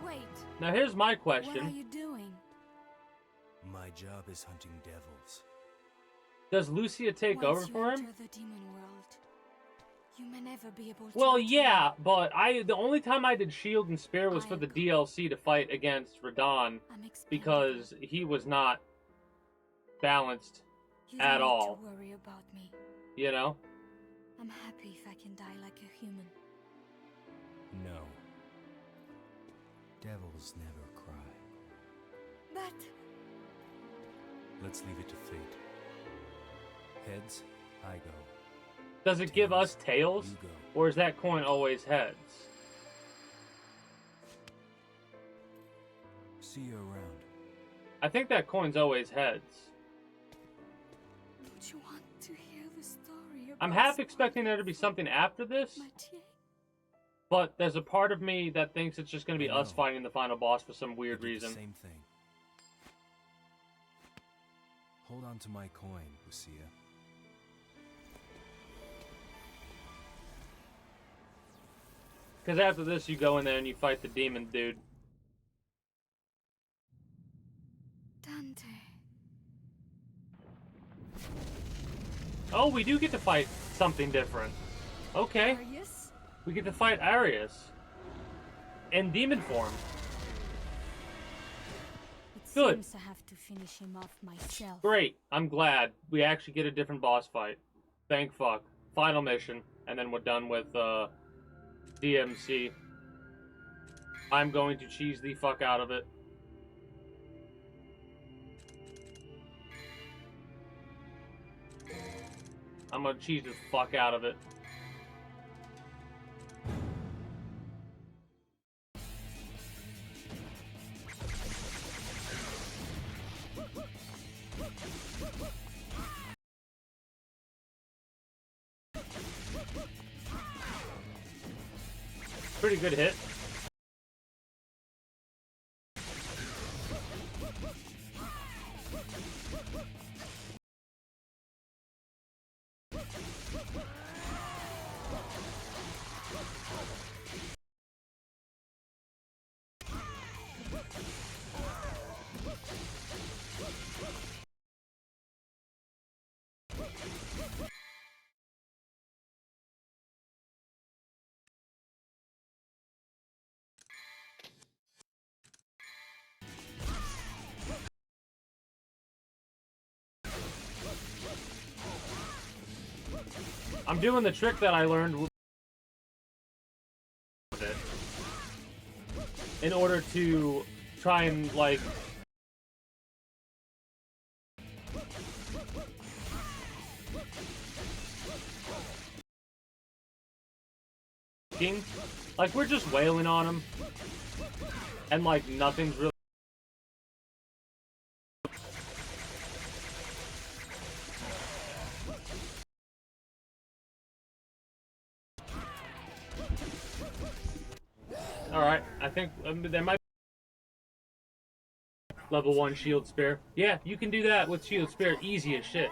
Wait, Now here's my what are question. you doing? My job is hunting devils. Does Lucia take Once over you for him? enter the demon world, you may never be able to Well, return. yeah, but the only time I did Shield and Spear was I for the agree. DLC to fight against Radon I'm expendable. because he was not balanced, You don't at need all. to worry about me. you know? I'm happy if I can die like a human. No. Devils never cry. But Let's leave it to fate. Heads, I go. Does it give us tails? You go. Or is that coin always heads? See you around. I think that coin's always heads. don't you want to hear the story about I'm half Sparta? expecting there to be something after this, Mathieu? but there's a part of me that thinks it's just going to be I us know. fighting the final boss for some weird I did the reason. Same thing. Hold on to my coin, Lucia. Because after this, you go in there and you fight the demon dude. Dante. Oh, we do get to fight something different. Okay, Arius? we get to fight Arius. In demon form. It Good. seems I have to finish him off myself. Great, I'm glad. We actually get a different boss fight. Thank fuck. Final mission, and then we're done with, DMC. I'm going to cheese the fuck out of it. I'm gonna cheese the fuck out of it. Pretty good hit. I'm doing the trick that I learned with it in order to try and, like, like, we're just wailing on him, and, like, nothing's really. Alright, I think there might be level 1 shield spear. Yeah, you can do that with shield spear easy as shit.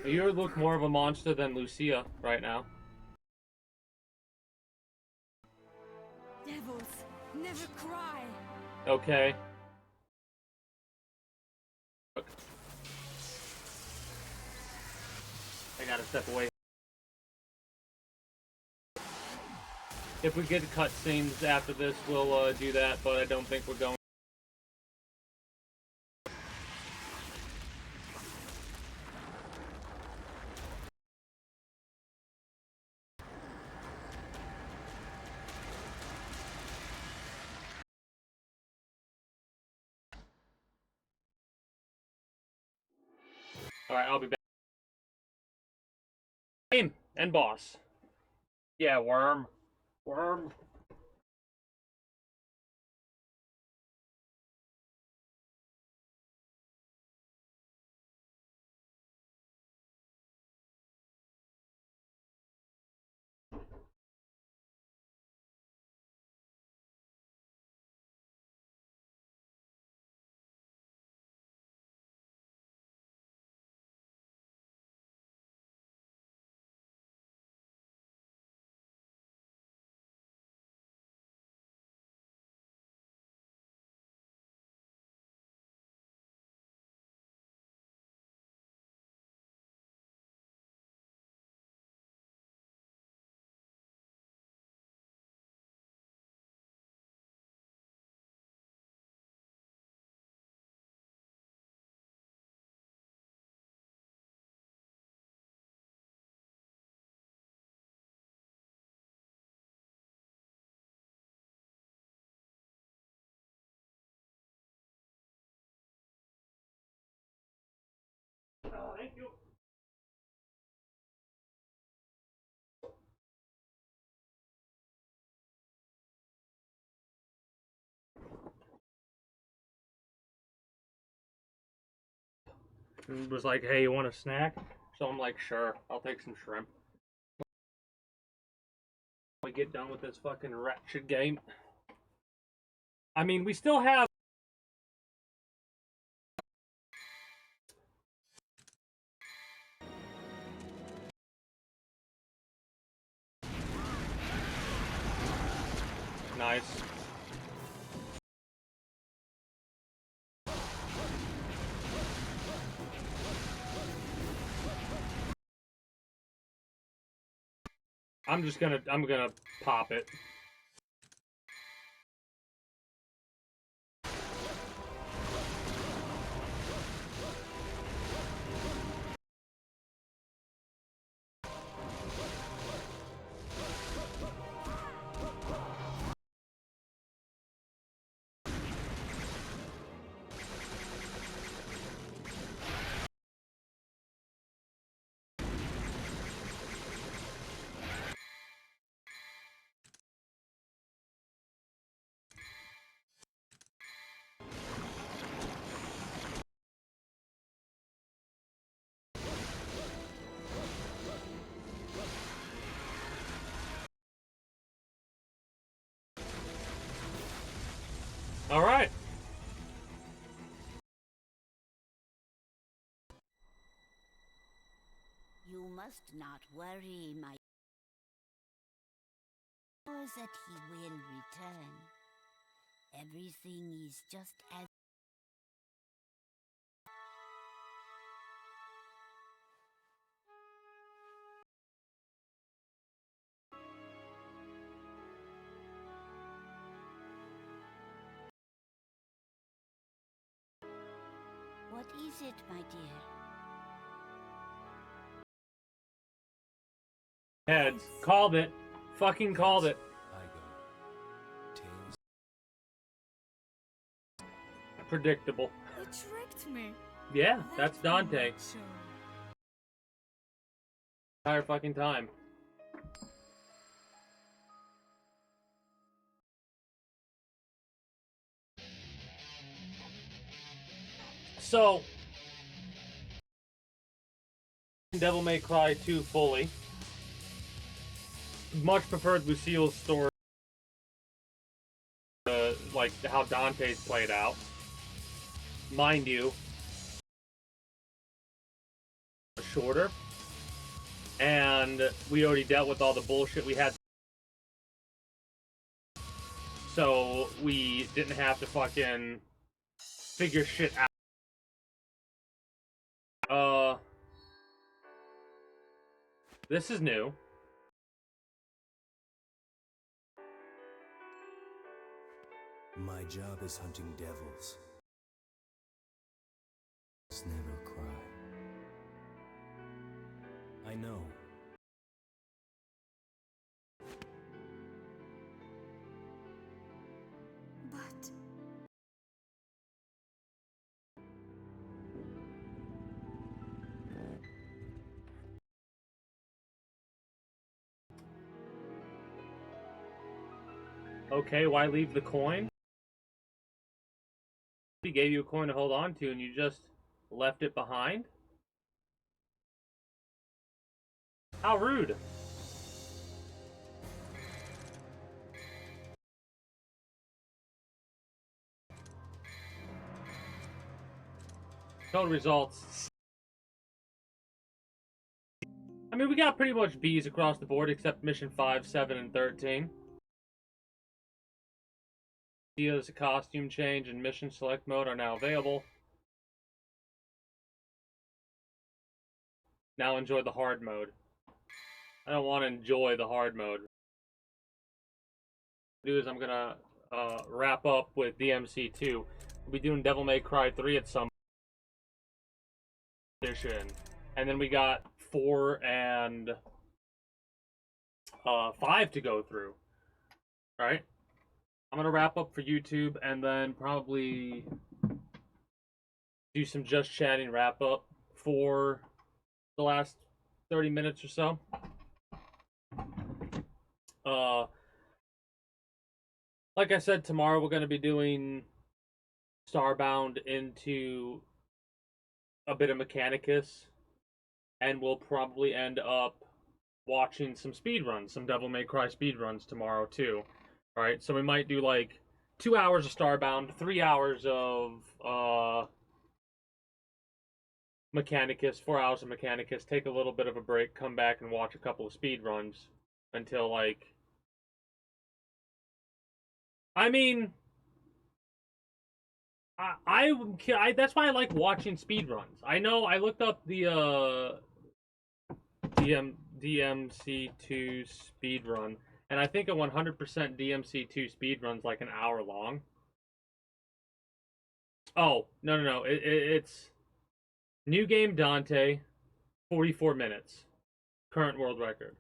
You look more of a monster than Lucia right now. Devils never cry. Okay. I gotta step away. If we get cutscenes after this, we'll do that, but I don't think we're going. Alright, I'll be back. Game and boss. Yeah, worm. Worm. Oh, thank you. It was like, hey, you want a snack? So I'm like, sure, I'll take some shrimp. We get done with this fucking wretched game. I mean, we still have. Nice. I'm gonna pop it. All right. You must not worry, my knows that he will return. Everything is just as what is is it, my dear? Heads. Called it. Fucking called it. I go. Tales. Predictable. You tricked me. Yeah, That that's Dante. macho. Entire fucking time. So, Devil May Cry 2 fully. Much preferred Lucille's story, like how Dante's played out. Mind you, shorter. And we already dealt with all the bullshit we had. So we didn't have to fucking figure shit out. This is new. My job is hunting devils. Just never cry. I know. But Okay, why leave the coin? He gave you a coin to hold on to and you just left it behind? How rude. Total results. I mean, we got pretty much B's across the board except mission 5, 7, and 13. Ideas, costume change, and mission select mode are now available. Now enjoy the hard mode. I don't want to enjoy the hard mode. What I'm gonna wrap up with DMC 2. We'll be doing Devil May Cry 3 at some edition. And then we got 4 and 5 to go through. Alright? I'm gonna wrap up for YouTube and then probably do some just chatting wrap up for the last 30 minutes or so. Like I said, tomorrow we're gonna be doing Starbound into a bit of Mechanicus, and we'll probably end up watching some speedruns, some Devil May Cry speedruns tomorrow too. Alright, so we might do like 2 hours of Starbound, 3 hours of Mechanicus, 4 hours of Mechanicus, take a little bit of a break, come back and watch a couple of speedruns until like... I mean... I that's why I like watching speedruns. I know I looked up the DMC2 speedrun, and I think a 100% DMC2 speedrun's like an hour long. Oh, no. It's New Game Dante, 44 minutes. Current world record.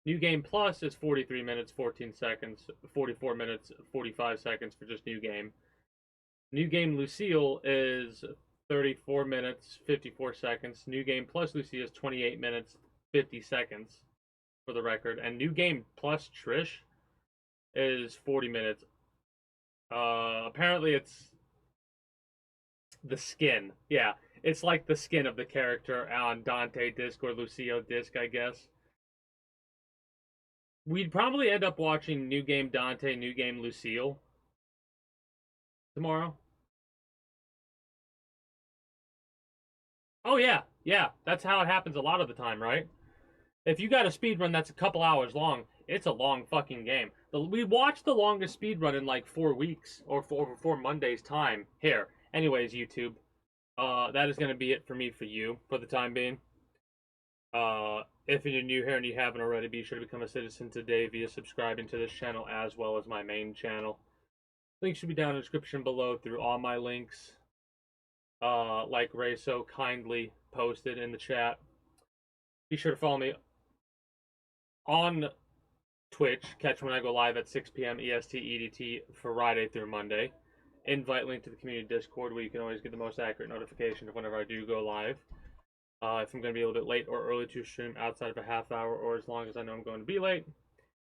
New Game Plus is 43 minutes, 14 seconds. 44 minutes, 45 seconds for just New Game. New Game Lucille is 34 minutes, 54 seconds. New Game Plus Lucia is 28 minutes, 50 seconds for the record. And New Game Plus Trish is 40 minutes. Apparently it's the skin. Yeah, it's like the skin of the character on Dante disc or Lucio disc, I guess. We'd probably end up watching New Game Dante, New Game Lucille tomorrow. Oh yeah, that's how it happens a lot of the time, right? If you got a speedrun that's a couple hours long, it's a long fucking game. We watched the longest speedrun in like 4 weeks, or 4 Mondays time. Here. Anyways, YouTube. That is going to be it for me for you, for the time being. If you're new here and you haven't already, be sure to become a citizen today via subscribing to this channel as well as my main channel. Links should be down in the description below through all my links. like Ray so kindly posted in the chat. Be sure to follow me on Twitch. Catch when I go live at 6 p.m. EST EDT Friday through Monday. Invite link to the community Discord where you can always get the most accurate notification of whenever I do go live. If I'm going to be a little bit late or early to stream outside of a half hour or as long as I know I'm going to be late,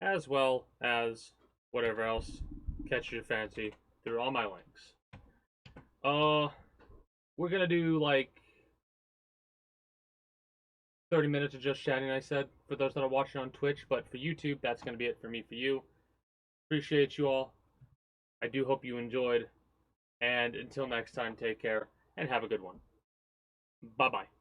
as well as whatever else catches your fancy through all my links. We're going to do like 30 minutes of just chatting, I said, for those that are watching on Twitch, but for YouTube, that's going to be it for me for you. Appreciate you all. I do hope you enjoyed. And until next time, take care and have a good one. Bye-bye.